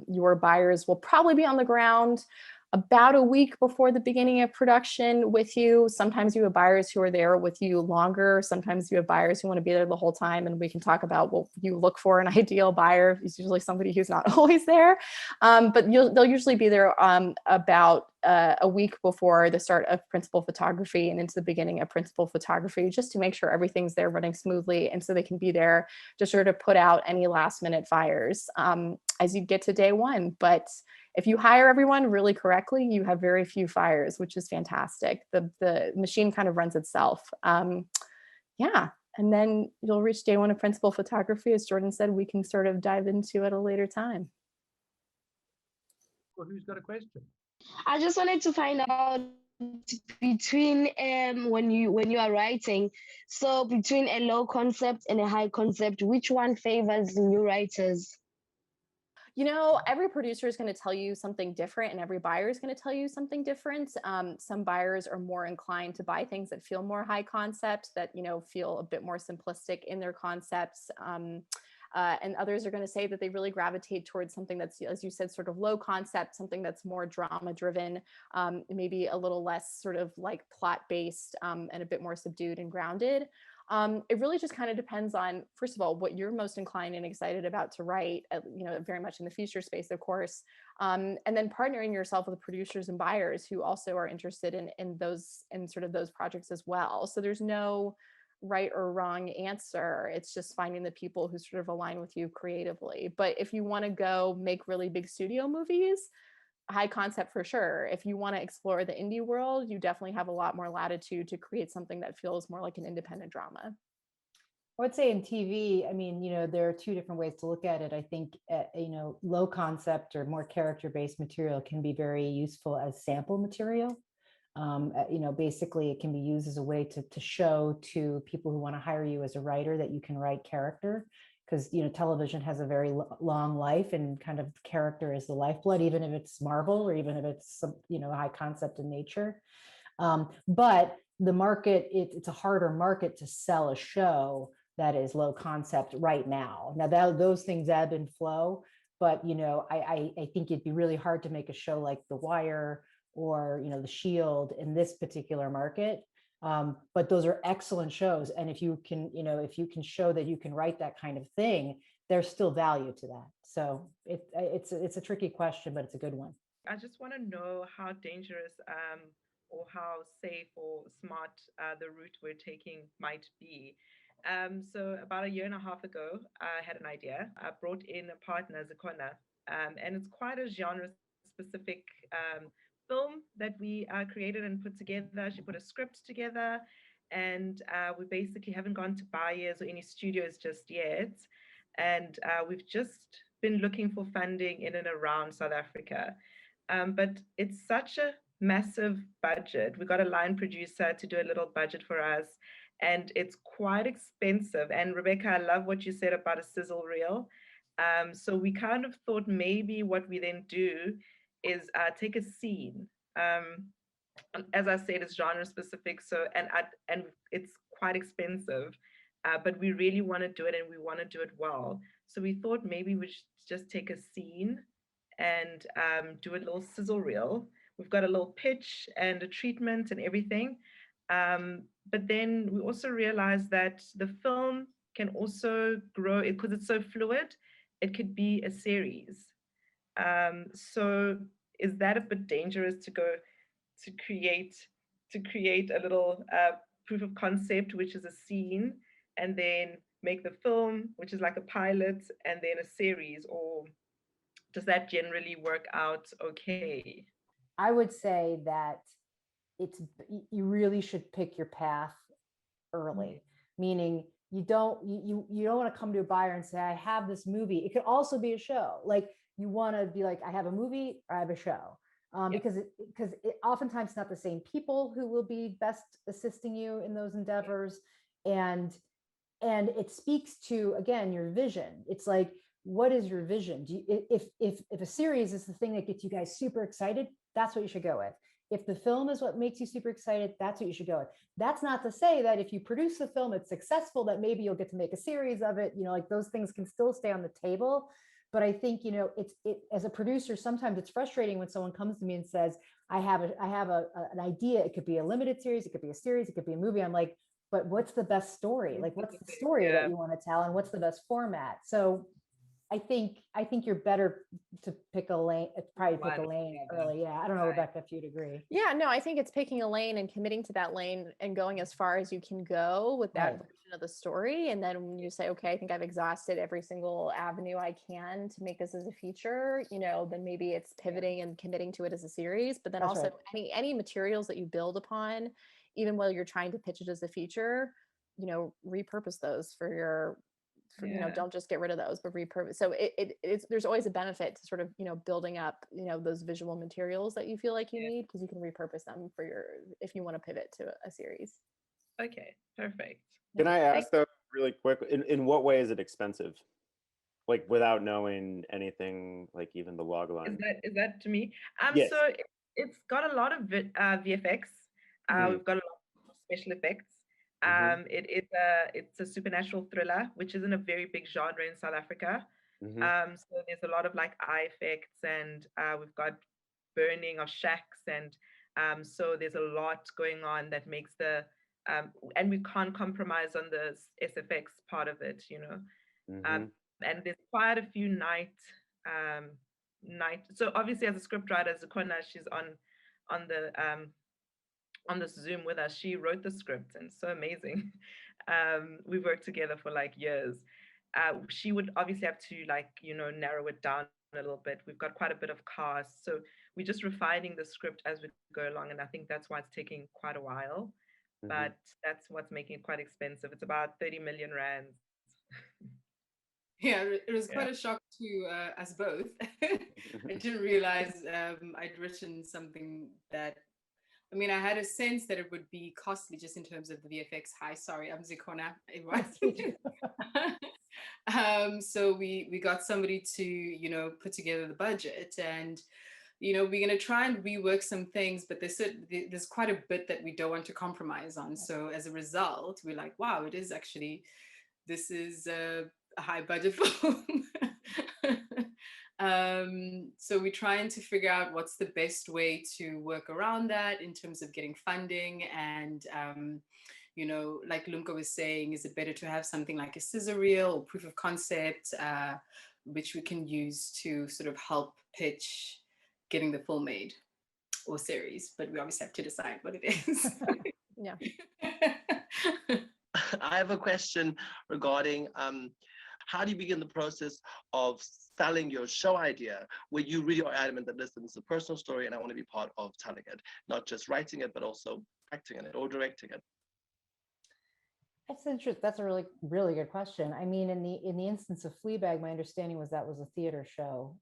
your buyers will probably be on the ground about a week before the beginning of production with you. Sometimes you have buyers who are there with you longer. Sometimes you have buyers who want to be there the whole time, and we can talk about what you look for an ideal buyer. It's usually somebody who's not always there, but they'll usually be there about a week before the start of principal photography and into the beginning of principal photography, just to make sure everything's there running smoothly, and so they can be there to sort of put out any last minute fires as you get to day one. But if you hire everyone really correctly, you have very few fires, which is fantastic. The machine kind of runs itself. Yeah. And then you'll reach day one of principal photography. As Jordan said, we can sort of dive into at a later time. Well, who's got a question? I just wanted to find out between when you are writing, so between a low concept and a high concept, which one favors new writers? Every producer is going to tell you something different, and every buyer is going to tell you something different. Some buyers are more inclined to buy things that feel more high concept, that, feel a bit more simplistic in their concepts. And others are going to say that they really gravitate towards something that's, as you said, sort of low concept, something that's more drama driven, maybe a little less sort of like plot based, and a bit more subdued and grounded. It really just kind of depends on, first of all, what you're most inclined and excited about to write, very much in the feature space, of course, and then partnering yourself with producers and buyers who also are interested in those, in sort of those projects as well. So there's no right or wrong answer. It's just finding the people who sort of align with you creatively. But if you want to go make really big studio movies, high concept for sure. If you want to explore the indie world, you definitely have a lot more latitude to create something that feels more like an independent drama. I would say in TV, I mean, there are two different ways to look at it. I think, low concept or more character-based material can be very useful as sample material. Basically it can be used as a way to show to people who want to hire you as a writer that you can write character, because, television has a very long life, and kind of character is the lifeblood, even if it's Marvel or even if it's, high concept in nature. But the market, it's a harder market to sell a show that is low concept right now. Now those things ebb and flow, but I think it'd be really hard to make a show like The Wire or The Shield in this particular market. But those are excellent shows, and if you can show that you can write that kind of thing, there's still value to that. So it's a tricky question, but it's a good one. I just want to know how dangerous or how safe or smart the route we're taking might be. So about a year and a half ago, I had an idea. I brought in a partner, Zakona, and it's quite a genre-specific film that we created and put together. She put a script together, and we basically haven't gone to buyers or any studios just yet. And we've just been looking for funding in and around South Africa. But it's such a massive budget. We got a line producer to do a little budget for us, and it's quite expensive. And Rebecca, I love what you said about a sizzle reel. So we kind of thought maybe what we then do is take a scene. As I said, it's genre specific, so and it's quite expensive, but we really want to do it, and we want to do it well. So we thought maybe we should just take a scene and do a little sizzle reel. We've got a little pitch and a treatment and everything. But then we also realized that the film can also grow, because it's so fluid, it could be a series. So is that a bit dangerous to go to create a little proof of concept, which is a scene, and then make the film, which is like a pilot, and then a series? Or does that generally work out okay? I would say that you really should pick your path early, meaning you don't want to come to a buyer and say, I have this movie. It could also be a show. Like, you want to be like, I have a movie or I have a show. Because oftentimes it's not the same people who will be best assisting you in those endeavors. And it speaks to, again, your vision. It's like, what is your vision? If a series is the thing that gets you guys super excited, that's what you should go with. If the film is what makes you super excited, that's what you should go with. That's not to say that if you produce the film, it's successful, that maybe you'll get to make a series of it. Like, those things can still stay on the table. But I think, as a producer, sometimes it's frustrating when someone comes to me and says, I have an idea. It could be a limited series, it could be a series, it could be a movie. I'm like, but what's the best story? Like, what's the story that you want to tell, and what's the best format? So I think you're better to pick a lane, early. Yeah. I don't know, Rebecca, if you'd agree. Yeah, no, I think it's picking a lane and committing to that lane and going as far as you can go with that version of the story. And then when you say, okay, I think I've exhausted every single avenue I can to make this as a feature, then maybe it's pivoting and committing to it as a series. But then any materials that you build upon, even while you're trying to pitch it as a feature, repurpose those for your, don't just get rid of those, but repurpose. So there's always a benefit to sort of, building up, those visual materials that you feel like you need, because you can repurpose them if you want to pivot to a series. Okay, perfect. Can I ask though, really quick, in what way is it expensive? Like, without knowing anything, like even the log line. Is that to me? Yes. So it's got a lot of VFX. We've got a lot of special effects. It's a supernatural thriller, which isn't a very big genre in South Africa. So there's a lot of like eye effects, and we've got burning of shacks, and so there's a lot going on that makes and we can't compromise on the SFX part of it, and there's quite a few night. So obviously, as a scriptwriter, Zakona, she's on the on this Zoom with us. She wrote the script, and so amazing. We've worked together for like years. She would obviously have to like, narrow it down a little bit. We've got quite a bit of cast, so we're just refining the script as we go along, and I think that's why it's taking quite a while. But that's what's making it quite expensive. It's about 30 million rands. Yeah, it was quite a shock to us both. I didn't realize I'd written something that, I mean, I had a sense that it would be costly just in terms of the VFX. Hi, sorry, I'm Zikona. So we got somebody to, put together the budget, and, we're going to try and rework some things, but there's quite a bit that we don't want to compromise on. So as a result, we're like, wow, this is a high budget film. So we're trying to figure out what's the best way to work around that in terms of getting funding. And, like Lumka was saying, is it better to have something like a scissor reel or proof of concept, which we can use to sort of help pitch getting the film made or series, but we obviously have to decide what it is. Yeah. I have a question regarding how do you begin the process of selling your show idea where you really are adamant that, listen, it's a personal story and I want to be part of telling it, not just writing it, but also acting in it or directing it? That's interesting. That's a really, really good question. I mean, in the instance of Fleabag, my understanding was that was a theater show.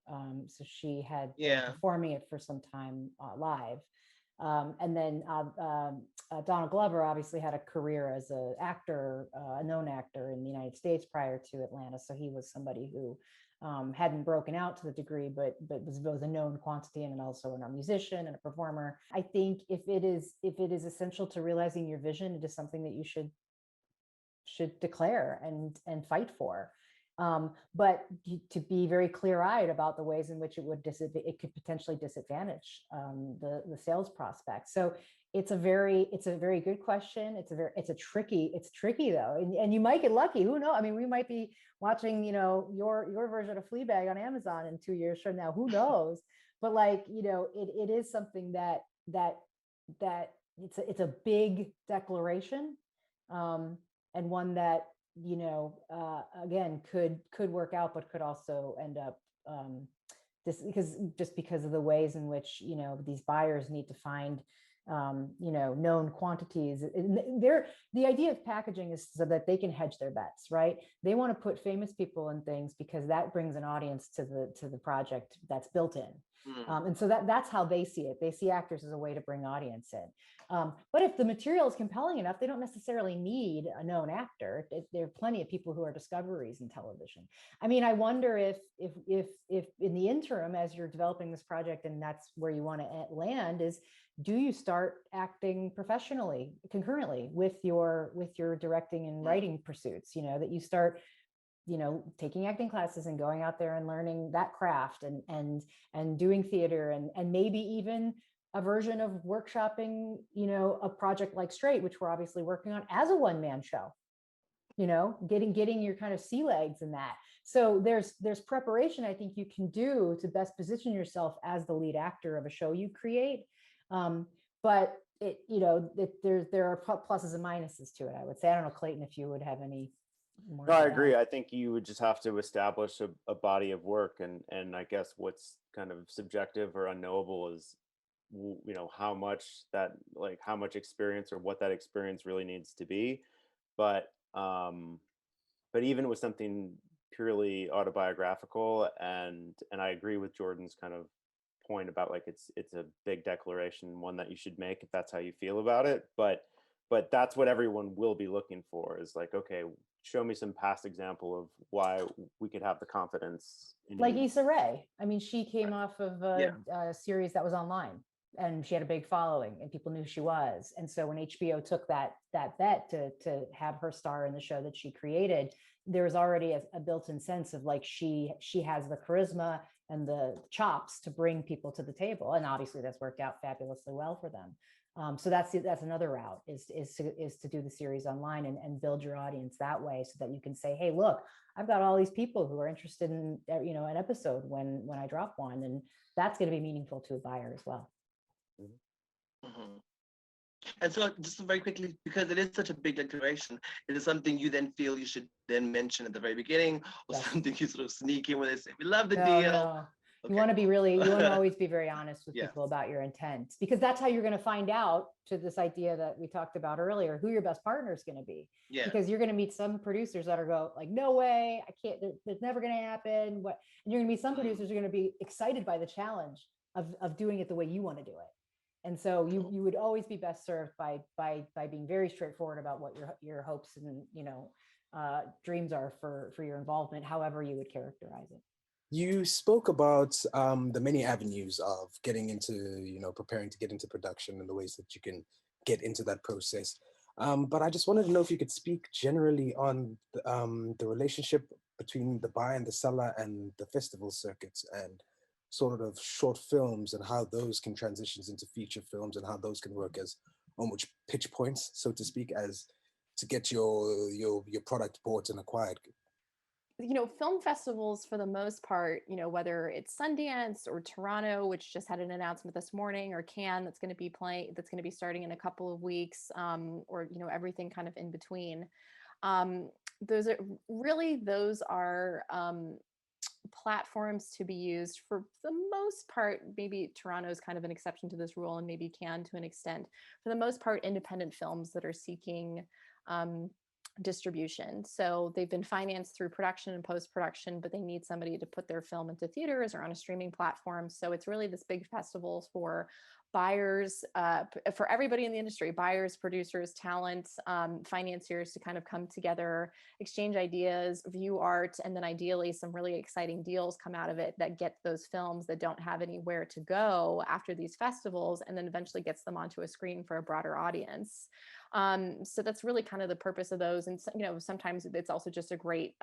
So she had been performing it for some time live. And then Donald Glover obviously had a career as an actor, a known actor in the United States prior to Atlanta. So he was somebody who hadn't broken out to the degree, but was both a known quantity and also a musician and a performer. I think if it is essential to realizing your vision, it is something that you should declare and fight for. But to be very clear-eyed about the ways in which it could potentially disadvantage the sales prospect. So it's a very good question. It's tricky though, and you might get lucky. Who knows? I mean, we might be watching, your version of Fleabag on Amazon in 2 years from now. Who knows? But it is something that it's a big declaration, and one that again could work out, but could also end up because of the ways in which these buyers need to find known quantities. The idea of packaging is so that they can hedge their bets, right? They want to put famous people in things because that brings an audience to the project that's built in. And so that's how they see it. They see actors as a way to bring audience in. But if the material is compelling enough, they don't necessarily need a known actor. There are plenty of people who are discoveries in television. I mean, I wonder if in the interim, as you're developing this project, and that's where you want to land, is do you start acting professionally concurrently with your directing and writing pursuits? That you start taking acting classes and going out there and learning that craft and doing theater and maybe even a version of workshopping, a project like Straight, which we're obviously working on as a one-man show, getting your kind of sea legs in that. So there's preparation I think you can do to best position yourself as the lead actor of a show you create. But there are pluses and minuses to it, I would say. I don't know, Clayton, if you would have any more. No, I agree. I think you would just have to establish a body of work, and I guess what's kind of subjective or unknowable is how much experience or what that experience really needs to be. But even with something purely autobiographical, and I agree with Jordan's kind of point about it's a big declaration, one that you should make if that's how you feel about it. But that's what everyone will be looking for, is like, okay, show me some past example of why we could have the confidence in like you. Issa Rae. I mean, she came off of a series that was online, and she had a big following and people knew who she was. And so when HBO took that bet to have her star in the show that she created, there was already a built-in sense of like, she has the charisma and the chops to bring people to the table. And obviously that's worked out fabulously well for them. So that's another route, is to do the series online and build your audience that way, so that you can say, hey, look, I've got all these people who are interested in an episode when I drop one, and that's going to be meaningful to a buyer as well. Mm-hmm. And so just very quickly, because it is such a big declaration, it is something you then feel you should then mention at the very beginning, or Yes. something you sort of sneak in where they say, we love the No, deal. no. You Okay, want to be cool. really, you want to always be very honest with Yes. people about your intent, because that's how you're going to find out, to this idea that we talked about earlier, who your best partner is going to be. Yeah. Because you're going to meet some producers that are go like, no way, I can't, there's never going to happen. What? And you're going to meet some producers who are going to be excited by the challenge of doing it the way you want to do it. And so you would always be best served by being very straightforward about what your hopes and, you know, dreams are for your involvement, however you would characterize it. You spoke about the many avenues of getting into, you know, preparing to get into production and the ways that you can get into that process. But I just wanted to know if you could speak generally on the relationship between the buyer and the seller and the festival circuits, and sort of short films, and how those can transition into feature films, and how those can work as almost pitch points, so to speak, as to get your product bought and acquired. You know, film festivals for the most part, you know, whether it's Sundance or Toronto, which just had an announcement this morning, or Cannes that's going to be that's going to be starting in a couple of weeks, or, you know, everything kind of in between. Those are platforms to be used for the most part. Maybe Toronto is kind of an exception to this rule, and maybe Cannes to an extent. For the most part, independent films that are seeking distribution. So they've been financed through production and post-production, but they need somebody to put their film into theaters or on a streaming platform. So it's really this big festival for buyers, for everybody in the industry, buyers, producers, talent, financiers, to kind of come together, exchange ideas, view art, and then ideally some really exciting deals come out of it that get those films that don't have anywhere to go after these festivals, and then eventually gets them onto a screen for a broader audience. So that's really kind of the purpose of those. And, you know, sometimes it's also just a great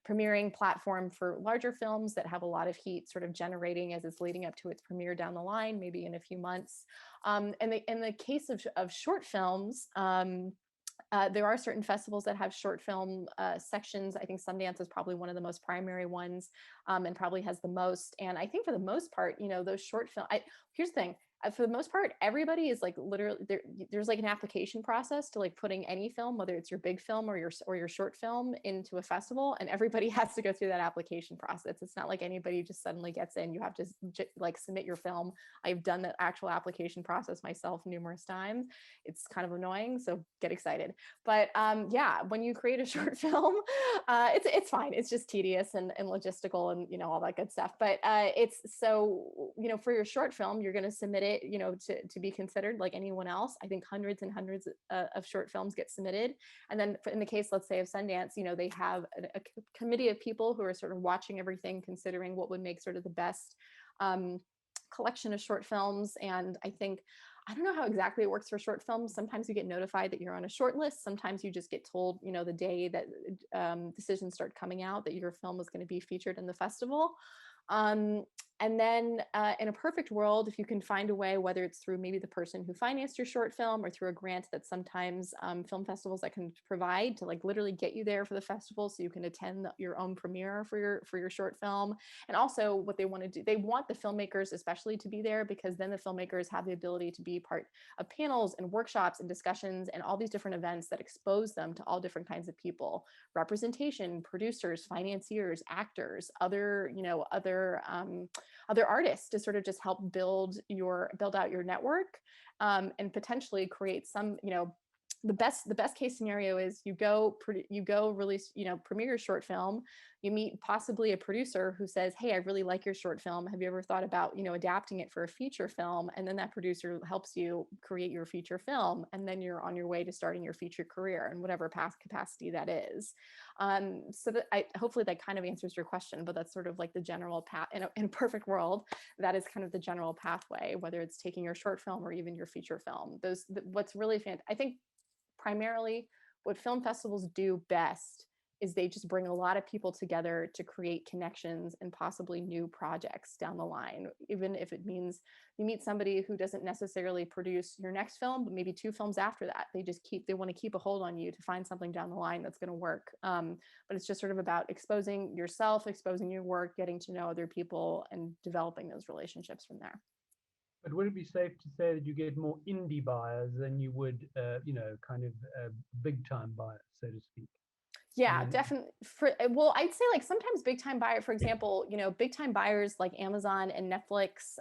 premiering platform for larger films that have a lot of heat sort of generating as it's leading up to its premiere down the line, maybe in a few months. And in the case of short films, there are certain festivals that have short film sections. I think Sundance is probably one of the most primary ones, and probably has the most. And I think for the most part, you know, those short film, here's the thing. For the most part, everybody is like literally there's like an application process to like putting any film, whether it's your big film or your short film, into a festival, and everybody has to go through that application process. It's not like anybody just suddenly gets in. You have to like submit your film. I've done the actual application process myself numerous times. It's kind of annoying, so get excited. But yeah, when you create a short film, it's fine. It's just tedious and logistical and, you know, all that good stuff. But it's so, you know, for your short film, you're going to submit it, you know, to be considered like anyone else. I think hundreds and hundreds of short films get submitted. And then in the case, let's say of Sundance, you know, they have a committee of people who are sort of watching everything, considering what would make sort of the best collection of short films. And I don't know how exactly it works for short films. Sometimes you get notified that you're on a short list. Sometimes you just get told, you know, the day that decisions start coming out that your film is going to be featured in the festival. And then in a perfect world, if you can find a way, whether it's through maybe the person who financed your short film or through a grant that sometimes film festivals that can provide to like literally get you there for the festival so you can attend your own premiere for your short film. And also what they want to do, they want the filmmakers especially to be there, because then the filmmakers have the ability to be part of panels and workshops and discussions and all these different events that expose them to all different kinds of people, representation, producers, financiers, actors, other artists, to sort of just help build out your network, and potentially create some, you know, the best case scenario is you go release, you know, premiere your short film, you meet possibly a producer who says, hey, I really like your short film, have you ever thought about, you know, adapting it for a feature film? And then that producer helps you create your feature film, and then you're on your way to starting your feature career in whatever capacity that is. So that hopefully that kind of answers your question, but that's sort of like the general path in a perfect world. That is kind of the general pathway, whether it's taking your short film or even your feature film. What's really fantastic, I think primarily what film festivals do best is they just bring a lot of people together to create connections and possibly new projects down the line, even if it means you meet somebody who doesn't necessarily produce your next film, but maybe 2 films after that. They want to keep a hold on you to find something down the line that's going to work. But it's just sort of about exposing yourself, exposing your work, getting to know other people, and developing those relationships from there. But would it be safe to say that you get more indie buyers than you would, kind of big time buyers, so to speak? Yeah, definitely. Well, I'd say like sometimes big time buyer, for example, big time buyers like Amazon and Netflix.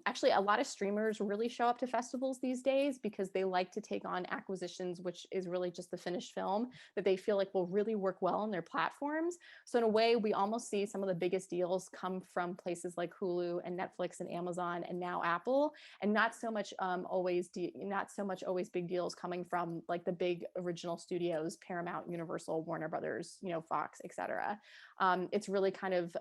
Actually, a lot of streamers really show up to festivals these days because they like to take on acquisitions, which is really just the finished film that they feel like will really work well on their platforms. So in a way, we almost see some of the biggest deals come from places like Hulu and Netflix and Amazon and now Apple, and not so much always big deals coming from like the big original studios, Paramount, Universal, Warner Brothers, Fox, etc. It's really kind of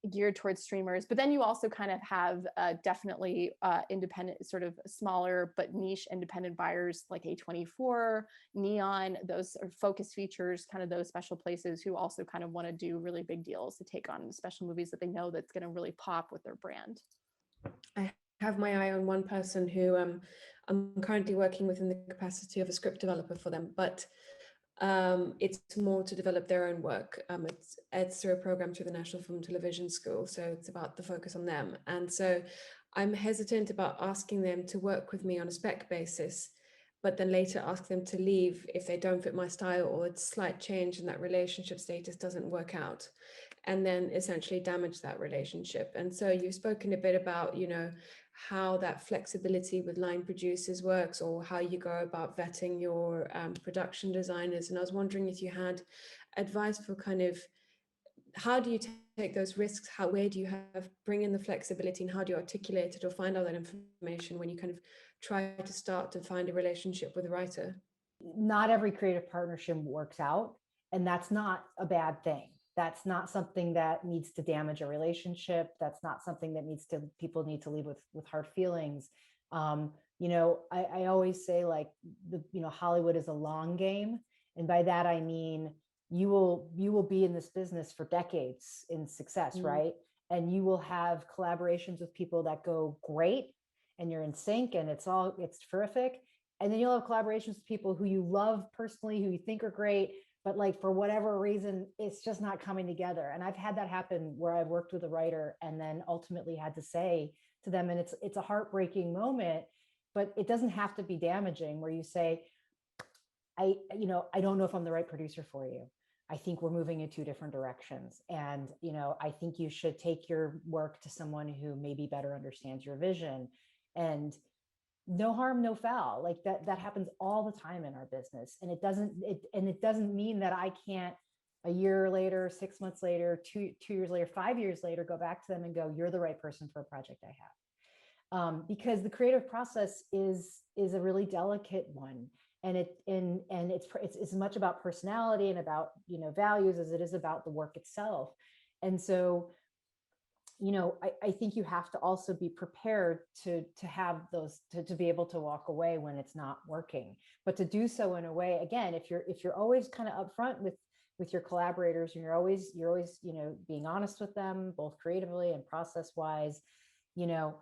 geared towards streamers, but then you also kind of have definitely independent, sort of smaller but niche independent buyers like A24, Neon, those are Focus Features, kind of those special places who also kind of want to do really big deals to take on special movies that they know that's going to really pop with their brand. I have my eye on one person who I'm currently working with in the capacity of a script developer for them, but it's more to develop their own work. It's through a program through the National Film and Television School, so it's about the focus on them. And so I'm hesitant about asking them to work with me on a spec basis, but then later ask them to leave if they don't fit my style or it's slight change in that relationship status doesn't work out, and then essentially damage that relationship. And so you've spoken a bit about, how that flexibility with line producers works, or how you go about vetting your production designers. And I was wondering if you had advice for kind of how do you take those risks? Where do you bring in the flexibility, and how do you articulate it or find out that information when you kind of try to start to find a relationship with a writer? Not every creative partnership works out, and that's not a bad thing. That's not something that needs to damage a relationship. That's not something that people need to leave with hard feelings. I always say like Hollywood is a long game. And by that, I mean, you will be in this business for decades in success, right? And you will have collaborations with people that go great and you're in sync and it's terrific. And then you'll have collaborations with people who you love personally, who you think are great, but like for whatever reason, it's just not coming together. And I've had that happen where I've worked with a writer and then ultimately had to say to them, and it's a heartbreaking moment, but it doesn't have to be damaging, where you say, I don't know if I'm the right producer for you. I think we're moving in two different directions. And, I think you should take your work to someone who maybe better understands your vision. And no harm, no foul. Like that happens all the time in our business. And it doesn't mean that I can't a year later, 6 months later, 2 years later, 5 years later, go back to them and go, you're the right person for a project I have. Because the creative process is a really delicate one. And it's as much about personality and about, values as it is about the work itself. And so, I think you have to also be prepared to have those, to be able to walk away when it's not working, but to do so in a way, again, if you're always kind of upfront with your collaborators, and you're always, being honest with them, both creatively and process wise, there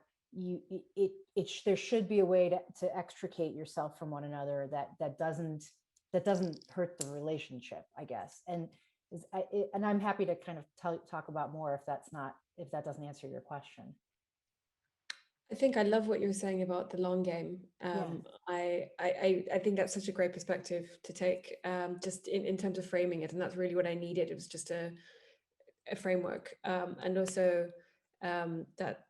should be a way to extricate yourself from one another that doesn't hurt the relationship, I guess. And I'm happy to kind of talk about more if that doesn't answer your question. I think I love what you were saying about the long game. I think that's such a great perspective to take, just in terms of framing it, and that's really what I needed. It was just a framework, and also that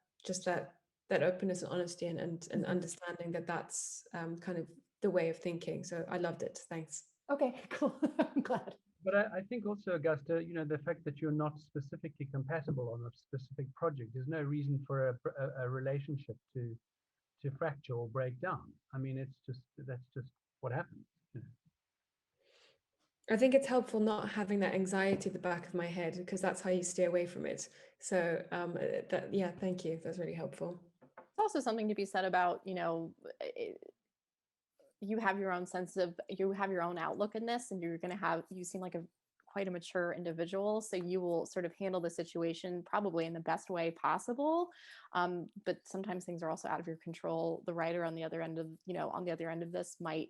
openness and honesty and understanding that that's kind of the way of thinking. So I loved it. Thanks. Okay, cool. I'm glad. But I think also, Augusta, the fact that you're not specifically compatible on a specific project, there's no reason for a relationship to fracture or break down. I mean, that's just what happens. I think it's helpful not having that anxiety at the back of my head, because that's how you stay away from it. So thank you. That's really helpful. It's also something to be said about, you have your own outlook in this, and you seem like quite a mature individual. So you will sort of handle the situation probably in the best way possible. But sometimes things are also out of your control. The writer on the other end of this might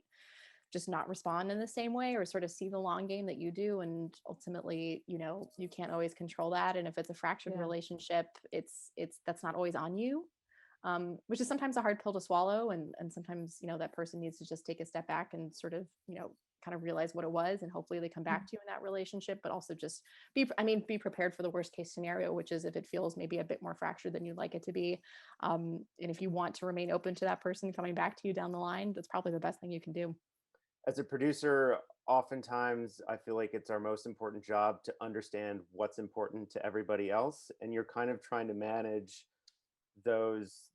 just not respond in the same way, or sort of see the long game that you do. And ultimately, you can't always control that. And if it's a fractured relationship, that's not always on you. which is sometimes a hard pill to swallow. And sometimes, you know, that person needs to just take a step back and sort of, you know, kind of realize what it was, and hopefully they come back to you in that relationship, but also just be prepared for the worst case scenario, which is if it feels maybe a bit more fractured than you'd like it to be. And if you want to remain open to that person coming back to you down the line, that's probably the best thing you can do. As a producer, oftentimes I feel like it's our most important job to understand what's important to everybody else. And you're kind of trying to manage those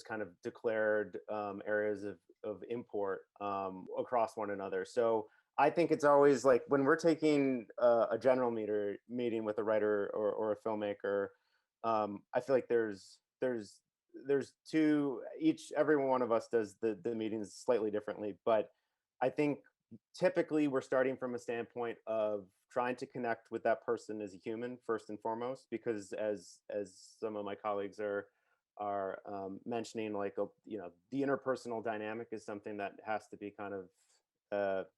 kind of declared areas of import across one another. So I think it's always like when we're taking a general meeting with a writer or a filmmaker, I feel like there's every one of us does the meetings slightly differently, but I think typically we're starting from a standpoint of trying to connect with that person as a human first and foremost, because as some of my colleagues are mentioning, like, you know, the interpersonal dynamic is something that has to be kind of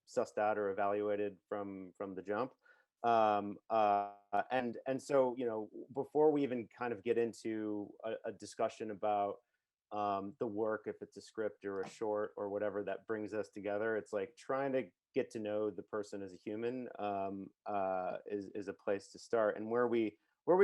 sussed out or evaluated from the jump. And so, you know, before we even kind of get into a discussion about the work, if it's a script or a short or whatever that brings us together, it's like trying to get to know the person as a human is a place to start. And where we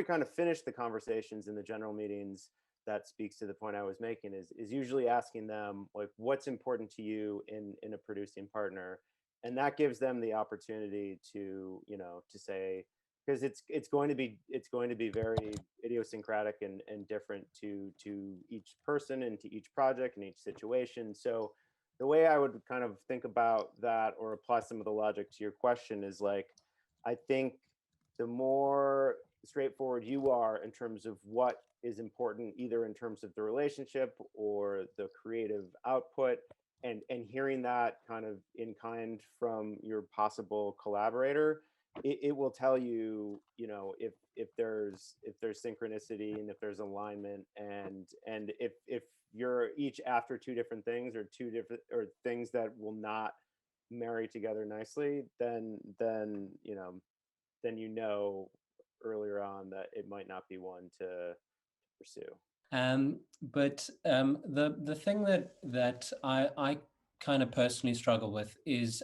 kind of finish the conversations in the general meetings, that speaks to the point I was making, is usually asking them, like, what's important to you in a producing partner, and that gives them the opportunity to, you know, to say, because it's going to be very idiosyncratic and different to each person and to each project and each situation. So the way I would kind of think about that or apply some of the logic to your question is, like, I think the more straightforward you are in terms of what is important, either in terms of the relationship or the creative output, and hearing that kind of in kind from your possible collaborator, it will tell you, you know, if there's synchronicity and if there's alignment, and if you're each after two different things or things that will not marry together nicely, then you know earlier on that it might not be one to pursue. But the thing that I kind of personally struggle with is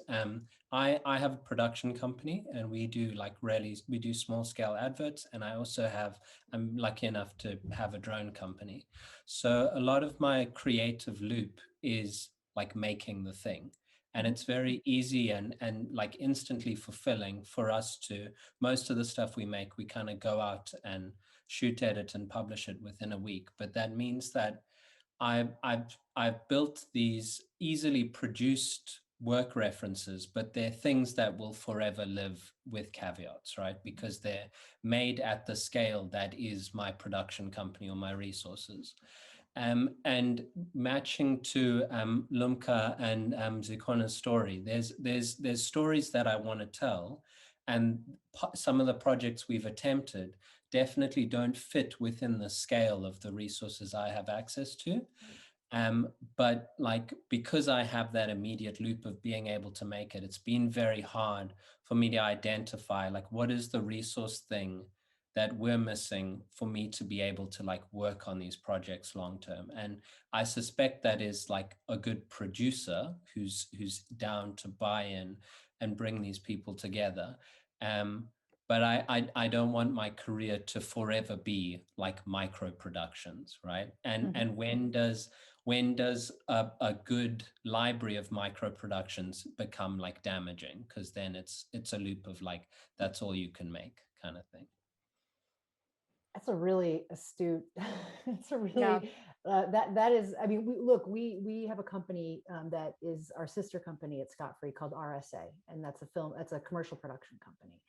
I have a production company, and we do small scale adverts, and I'm lucky enough to have a drone company. So a lot of my creative loop is like making the thing. And it's very easy and like instantly fulfilling for us to, most of the stuff we make, we kind of go out and shoot, edit, and publish it within a week. But that means that I've built these easily produced work references, but they're things that will forever live with caveats, right? Because they're made at the scale that is my production company or my resources. And matching to Lumka and Zikona's story, there's stories that I want to tell, and some of the projects we've attempted definitely don't fit within the scale of the resources I have access to. But like, because I have that immediate loop of being able to make it, it's been very hard for me to identify, like, what is the resource thing that we're missing for me to be able to like work on these projects long term. And I suspect that is like a good producer who's down to buy in and bring these people together. But I don't want my career to forever be like micro productions, right? And when does a good library of micro productions become like damaging? Because then it's a loop of like, that's all you can make kind of thing. That's a really astute. It's a really Yeah. that is. I mean, we have a company that is our sister company at Scott Free called RSA, and that's a commercial production company.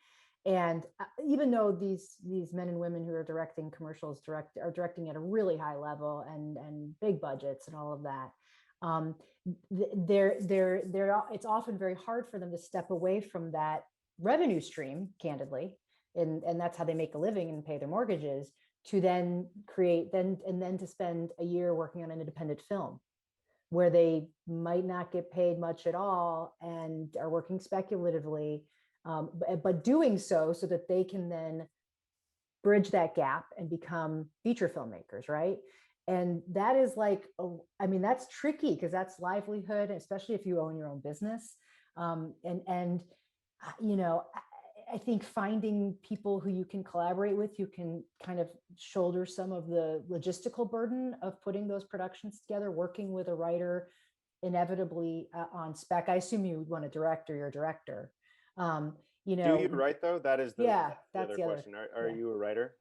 And even though these men and women who are directing commercials are directing at a really high level and big budgets and all of that, it's often very hard for them to step away from that revenue stream, candidly. And that's how they make a living and pay their mortgages, to then create to spend a year working on an independent film where they might not get paid much at all and are working speculatively, but doing so that they can then bridge that gap and become feature filmmakers, right? And that is like, I mean, that's tricky because that's livelihood, especially if you own your own business. You know, I think finding people who you can collaborate with, who can kind of shoulder some of the logistical burden of putting those productions together, working with a writer, inevitably on spec. I assume you want a director, you're a director. You know, do you write though? That is yeah, the that's other the other, question. Are yeah. you a writer?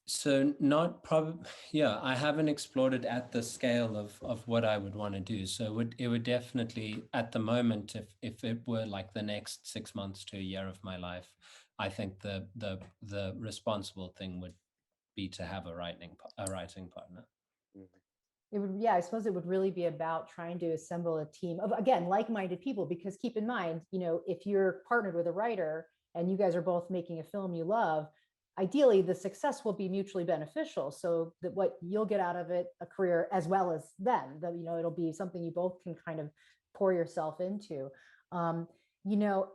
So not probably, yeah, I haven't explored it at the scale of what I would want to do. So it would definitely, at the moment, if it were like the next 6 months to a year of my life, I think the responsible thing would be to have a writing partner. It would, yeah, I suppose it would really be about trying to assemble a team of, again, like-minded people, because keep in mind, you know, if you're partnered with a writer and you guys are both making a film you love, ideally the success will be mutually beneficial, so that what you'll get out of it, a career as well as them, that, you know, it'll be something you both can kind of pour yourself into. You know,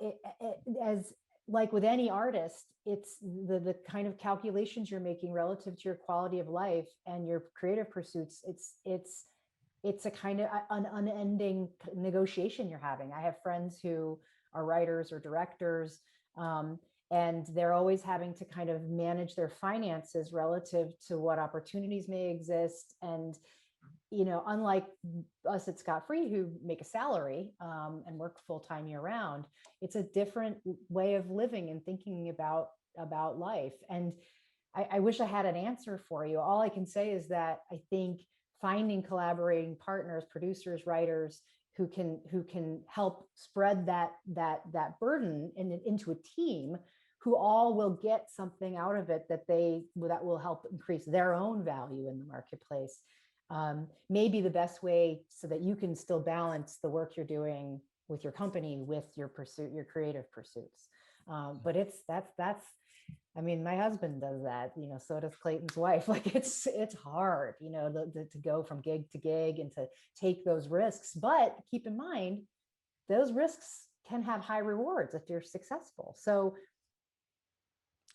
as like with any artist, it's the kind of calculations you're making relative to your quality of life and your creative pursuits. It's a kind of an unending negotiation you're having. I have friends who are writers or directors, and they're always having to kind of manage their finances relative to what opportunities may exist. And, you know, unlike us at Scott Free, who make a salary and work full-time year-round, it's a different way of living and thinking about life. And I wish I had an answer for you. All I can say is that I think finding collaborating partners, producers, writers, who can help spread that burden into a team, who all will get something out of it that will help increase their own value in the marketplace, may be the best way, so that you can still balance the work you're doing with your company with your creative pursuits. But that's I mean, my husband does that, you know, so does Clayton's wife. Like it's hard, you know, to go from gig to gig and to take those risks. But keep in mind, those risks can have high rewards if you're successful. So,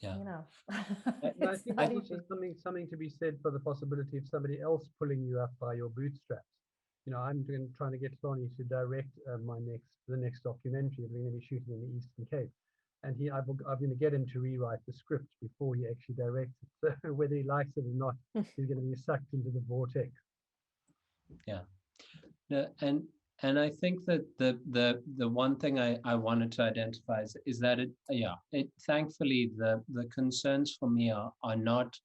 yeah, you know, No, I it's think not there's easy. also something to be said for the possibility of somebody else pulling you up by your bootstraps. You know, I'm trying to get Sonny to direct the next documentary we're going to be shooting in the Eastern Cape. And I'm going to get him to rewrite the script before he actually directs it. So whether he likes it or not, he's going to be sucked into the vortex. Yeah. No, and I think that the one thing I wanted to identify is that it thankfully the concerns for me are not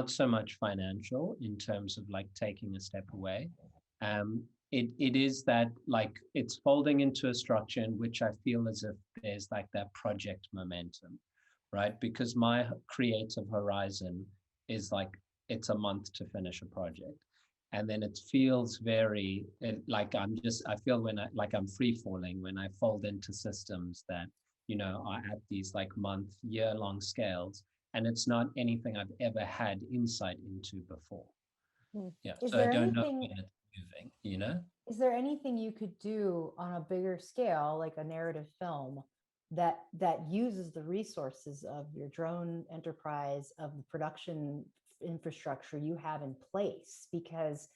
so much financial in terms of like taking a step away. It is that like it's folding into a structure in which I feel as if there's like that project momentum, right? Because my creative horizon is like it's a month to finish a project. And then it feels very like I feel like I'm free falling when I fold into systems that, you know, are at these like year-long scales. And it's not anything I've ever had insight into before. Yeah. Is So I there don't know anything, when it's moving, you know? is there anything you could do on a bigger scale, like a narrative film, that uses the resources of your drone enterprise, of the production infrastructure you have in place? Because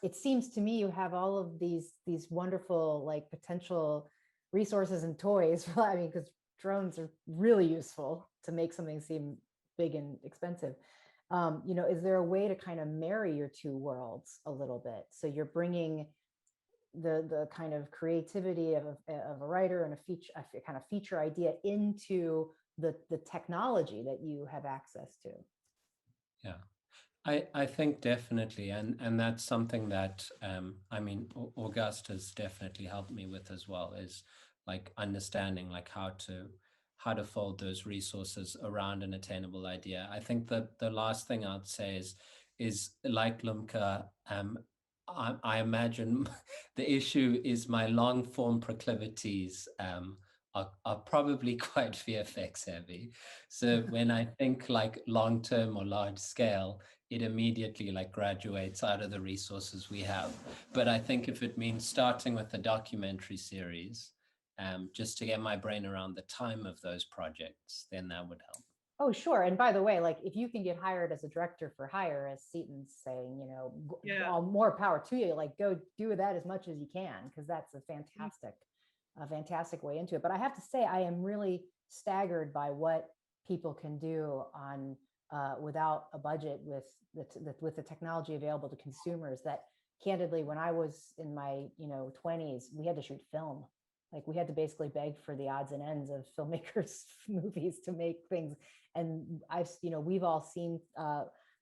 it seems to me you have all of these wonderful like potential resources and toys. I mean, because drones are really useful to make something seem big and expensive. You know, is there a way to kind of marry your two worlds a little bit, so you're bringing the kind of creativity of a writer and a kind of feature idea into the technology that you have access to? Yeah, I think definitely, and that's something that I mean, August has definitely helped me with as well, is like understanding like how to fold those resources around an attainable idea. I think that the last thing I'd say is like Lumka, I imagine the issue is my long form proclivities are probably quite VFX heavy. So when I think like long term or large scale, it immediately like graduates out of the resources we have. But I think if it means starting with a documentary series, just to get my brain around the time of those projects, then that would help. Oh, sure. And by the way, like if you can get hired as a director for hire, as Seaton's saying, you know, Yeah. all more power to you. Like go do that as much as you can, because that's a fantastic way into it. But I have to say, I am really staggered by what people can do on without a budget with the technology available to consumers. That candidly, when I was in my 20s, we had to shoot film. Like we had to basically beg for the odds and ends of filmmakers' movies to make things. And we've all seen,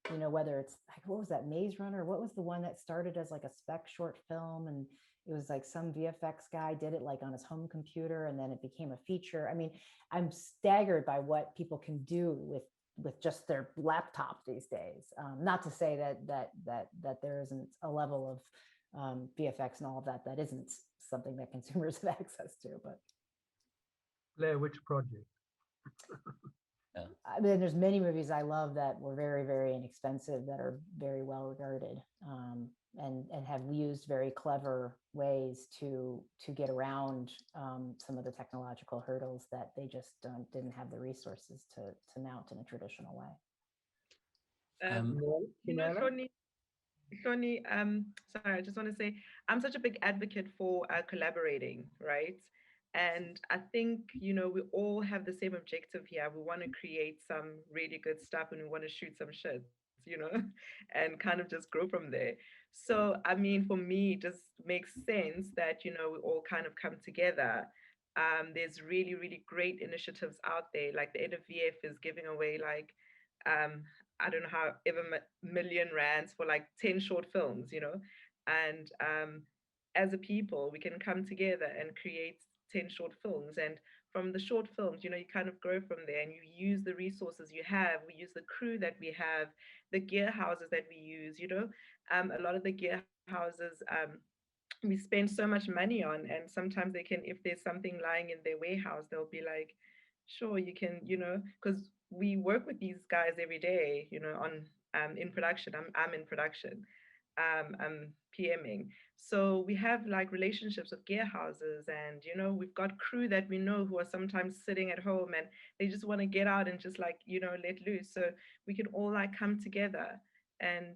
whether it's like, what was that, Maze Runner? What was the one that started as like a spec short film? And it was like some VFX guy did it like on his home computer, and then it became a feature. I mean, I'm staggered by what people can do with just their laptop these days. Not to say that there isn't a level of VFX and all of that isn't something that consumers have access to, but Blair Witch Project. I mean, there's many movies I love that were very, very inexpensive, that are very well regarded, and have used very clever ways to get around some of the technological hurdles that they just didn't have the resources to mount in a traditional way. Shoni, sorry, I just want to say, I'm such a big advocate for collaborating, right? And I think, we all have the same objective here. We want to create some really good stuff, and we want to shoot some shit, and kind of just grow from there. So, I mean, for me, it just makes sense that, we all kind of come together. There's really, really great initiatives out there. Like the NFVF is giving away like, I don't know how ever million rands for like 10 short films, and as a people, we can come together and create 10 short films. And from the short films, you kind of grow from there, and you use the resources you have. We use the crew that we have, the gear houses that we use, a lot of the gear houses, we spend so much money on, and sometimes they can, if there's something lying in their warehouse, they'll be like, sure, you can, because we work with these guys every day, on in production. I'm in production. I'm PMing. So we have like relationships with gear houses, and we've got crew that we know who are sometimes sitting at home and they just want to get out and just like, let loose. So we can all like come together and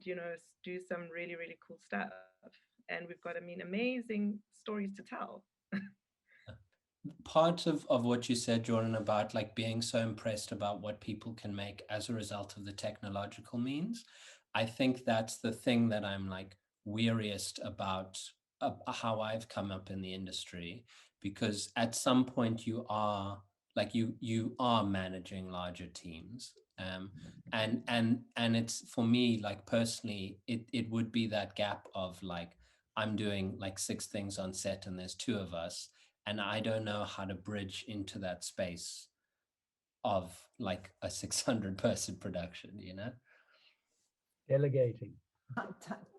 do some really, really cool stuff. And we've got, amazing stories to tell. Part of what you said, Jordan, about like being so impressed about what people can make as a result of the technological means, I think that's the thing that I'm like weariest about how I've come up in the industry, because at some point you are like you are managing larger teams, and it's, for me, like personally, it would be that gap of like, I'm doing like 6 things on set and there's 2 of us, and I don't know how to bridge into that space of like a 600 person production, Delegating.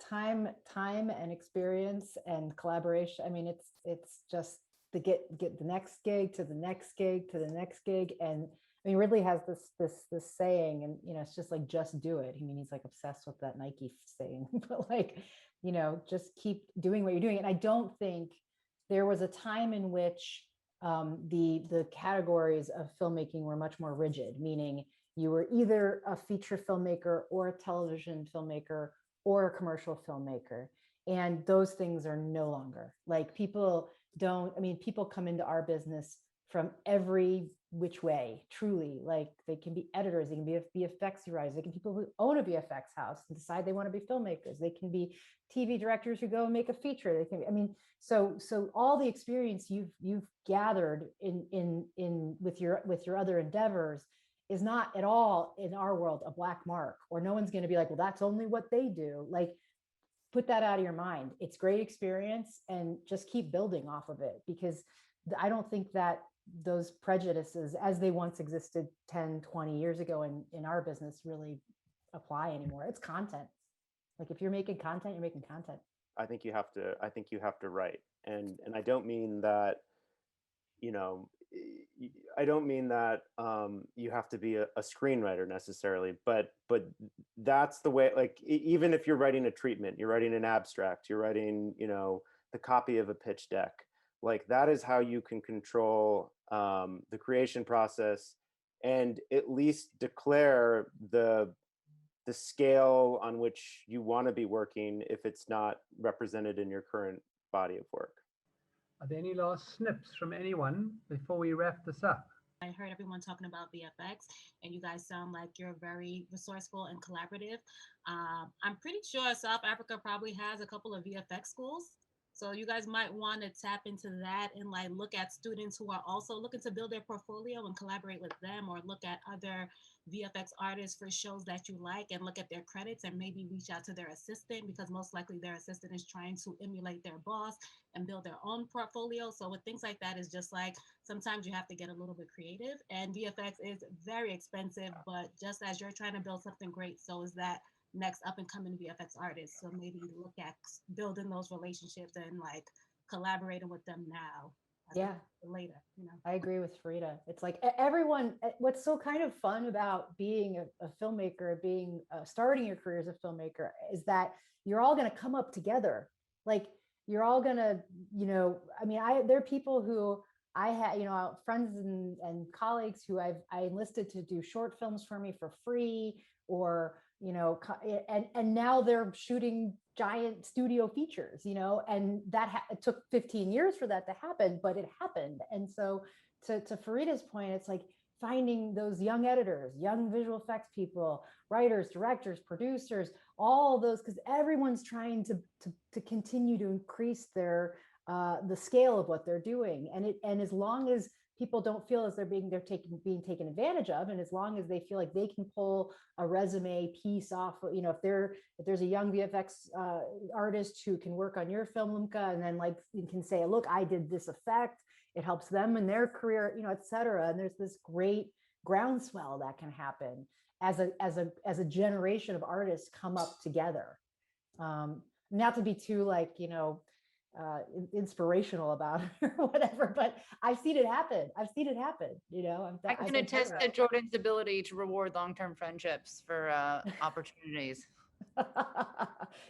Time and experience and collaboration. I mean, it's just to get the next gig to the next gig to the next gig. And I mean, Ridley has this saying, and it's just like, just do it. I mean, he's like obsessed with that Nike saying, but like, just keep doing what you're doing. And I don't think there was a time in which the categories of filmmaking were much more rigid, meaning you were either a feature filmmaker or a television filmmaker or a commercial filmmaker. And those things are no longer. Like people come into our business from every which way, truly. Like they can be editors, they can be VFX writers, they can be people who own a VFX house and decide they want to be filmmakers. They can be TV directors who go and make a feature. They can be, so all the experience you've gathered in with your other endeavors is not at all, in our world, a black mark, or no one's going to be like, well, that's only what they do. Like, put that out of your mind. It's great experience, and just keep building off of it, because I don't think that those prejudices, as they once existed 10, 20 years ago in our business, really apply anymore. It's content. Like if you're making content, you're making content. I think you have to write. And I don't mean that, I don't mean that you have to be a screenwriter necessarily, but that's the way, like, even if you're writing a treatment, you're writing an abstract, you're writing, the copy of a pitch deck, like that is how you can control the creation process and at least declare the scale on which you want to be working if it's not represented in your current body of work. Are there any last snips from anyone before we wrap this up? I heard everyone talking about VFX, and you guys sound like you're very resourceful and collaborative. I'm pretty sure South Africa probably has a couple of VFX schools. So you guys might want to tap into that and like look at students who are also looking to build their portfolio and collaborate with them, or look at other VFX artists for shows that you like and look at their credits and maybe reach out to their assistant, because most likely their assistant is trying to emulate their boss and build their own portfolio. So with things like that, is just like sometimes you have to get a little bit creative, and VFX is very expensive, but just as you're trying to build something great, so is that next up and coming VFX artists. So maybe look at building those relationships and like collaborating with them now. Yeah. Later, you know. I agree with Farida. It's like everyone, what's so kind of fun about being a filmmaker, being starting your career as a filmmaker, is that you're all going to come up together. Like you're all going to, you know, I mean, there are people who I had, you know, friends and colleagues who I enlisted to do short films for me for free, or, you know, and now they're shooting giant studio features, you know, and that it took 15 years for that to happen, but it happened. And so to Farida's point, it's like finding those young editors, young visual effects people, writers, directors, producers, all those, because everyone's trying to continue to increase their the scale of what they're doing. And as long as people don't feel as being taken advantage of, and as long as they feel like they can pull a resume piece off, you know, if there's a young VFX artist who can work on your film, Lumka, and then like you can say, look, I did this effect, it helps them in their career, you know, et cetera. And there's this great groundswell that can happen as a generation of artists come up together. Not to be too like, you know, inspirational about it or whatever, but I've seen it happen. You know, I can attest to Jordan's ability to reward long-term friendships for opportunities.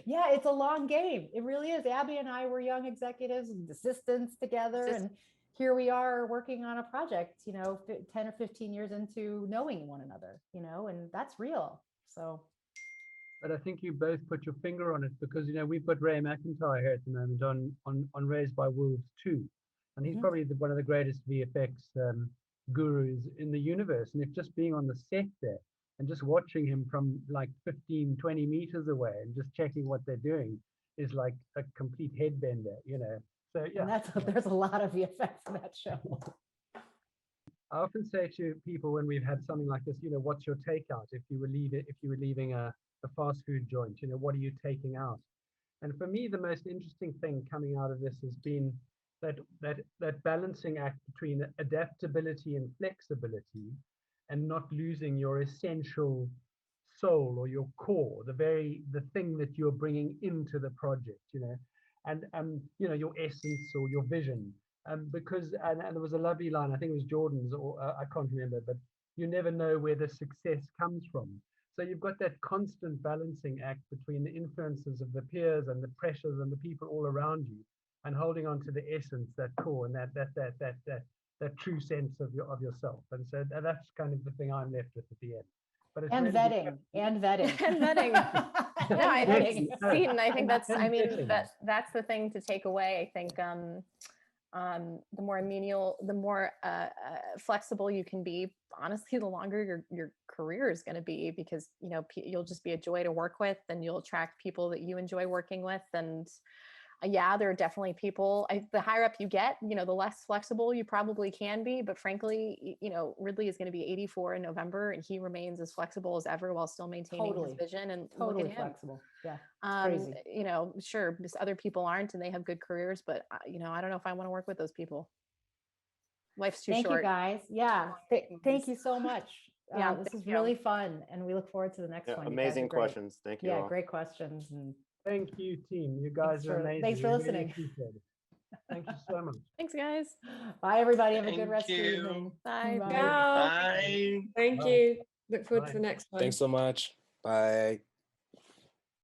Yeah, it's a long game. It really is. Abby and I were young executives and assistants together, and here we are working on a project, you know, 10 or 15 years into knowing one another, you know, and that's real. So. But I think you both put your finger on it, because, you know, we've got Ray McIntyre here at the moment on Raised by Wolves 2. And he's probably one of the greatest VFX gurus in the universe. And if just being on the set there and just watching him from like 15, 20 meters away and just checking what they're doing is like a complete headbender, you know. So yeah. And there's a lot of VFX in that show. I often say to people when we've had something like this, you know, what's your takeout? If you were leaving a fast food joint, you know, what are you taking out? And for me, the most interesting thing coming out of this has been that balancing act between adaptability and flexibility, and not losing your essential soul or your core, the thing that you're bringing into the project, you know, and you know, your essence or your vision. Because and there was a lovely line, I think it was Jordan's, or I can't remember, but you never know where the success comes from. So you've got that constant balancing act between the influences of the peers and the pressures and the people all around you, and holding on to the essence, that core, and that true sense of yourself. And so that's kind of the thing I'm left with at the end. But it's really vetting. No, I think that's, I mean, that's the thing to take away. I think the more amenable, the more flexible you can be, honestly, the longer your career is going to be, because, you know, you'll just be a joy to work with, and you'll attract people that you enjoy working with. And yeah, there are definitely people, the higher up you get, you know, the less flexible you probably can be. But frankly, you know, Ridley is going to be 84 in November, and he remains as flexible as ever while still maintaining his vision. And totally look at him. Flexible. Yeah. Crazy. You know, sure, just other people aren't, and they have good careers, but you know, I don't know if I want to work with those people. Life's too short. Thank you, guys. Yeah. Thank you so much. Yeah, this is really fun, and we look forward to the next one. Amazing questions. Thank you. Yeah, all. great questions. And thank you, team. You guys are amazing. Thanks for listening. Thank you so much. Thanks, guys. Bye, everybody. Have a good rest of your evening. Bye. Bye. Thank you. Look forward to the next one. Thanks so much. Bye.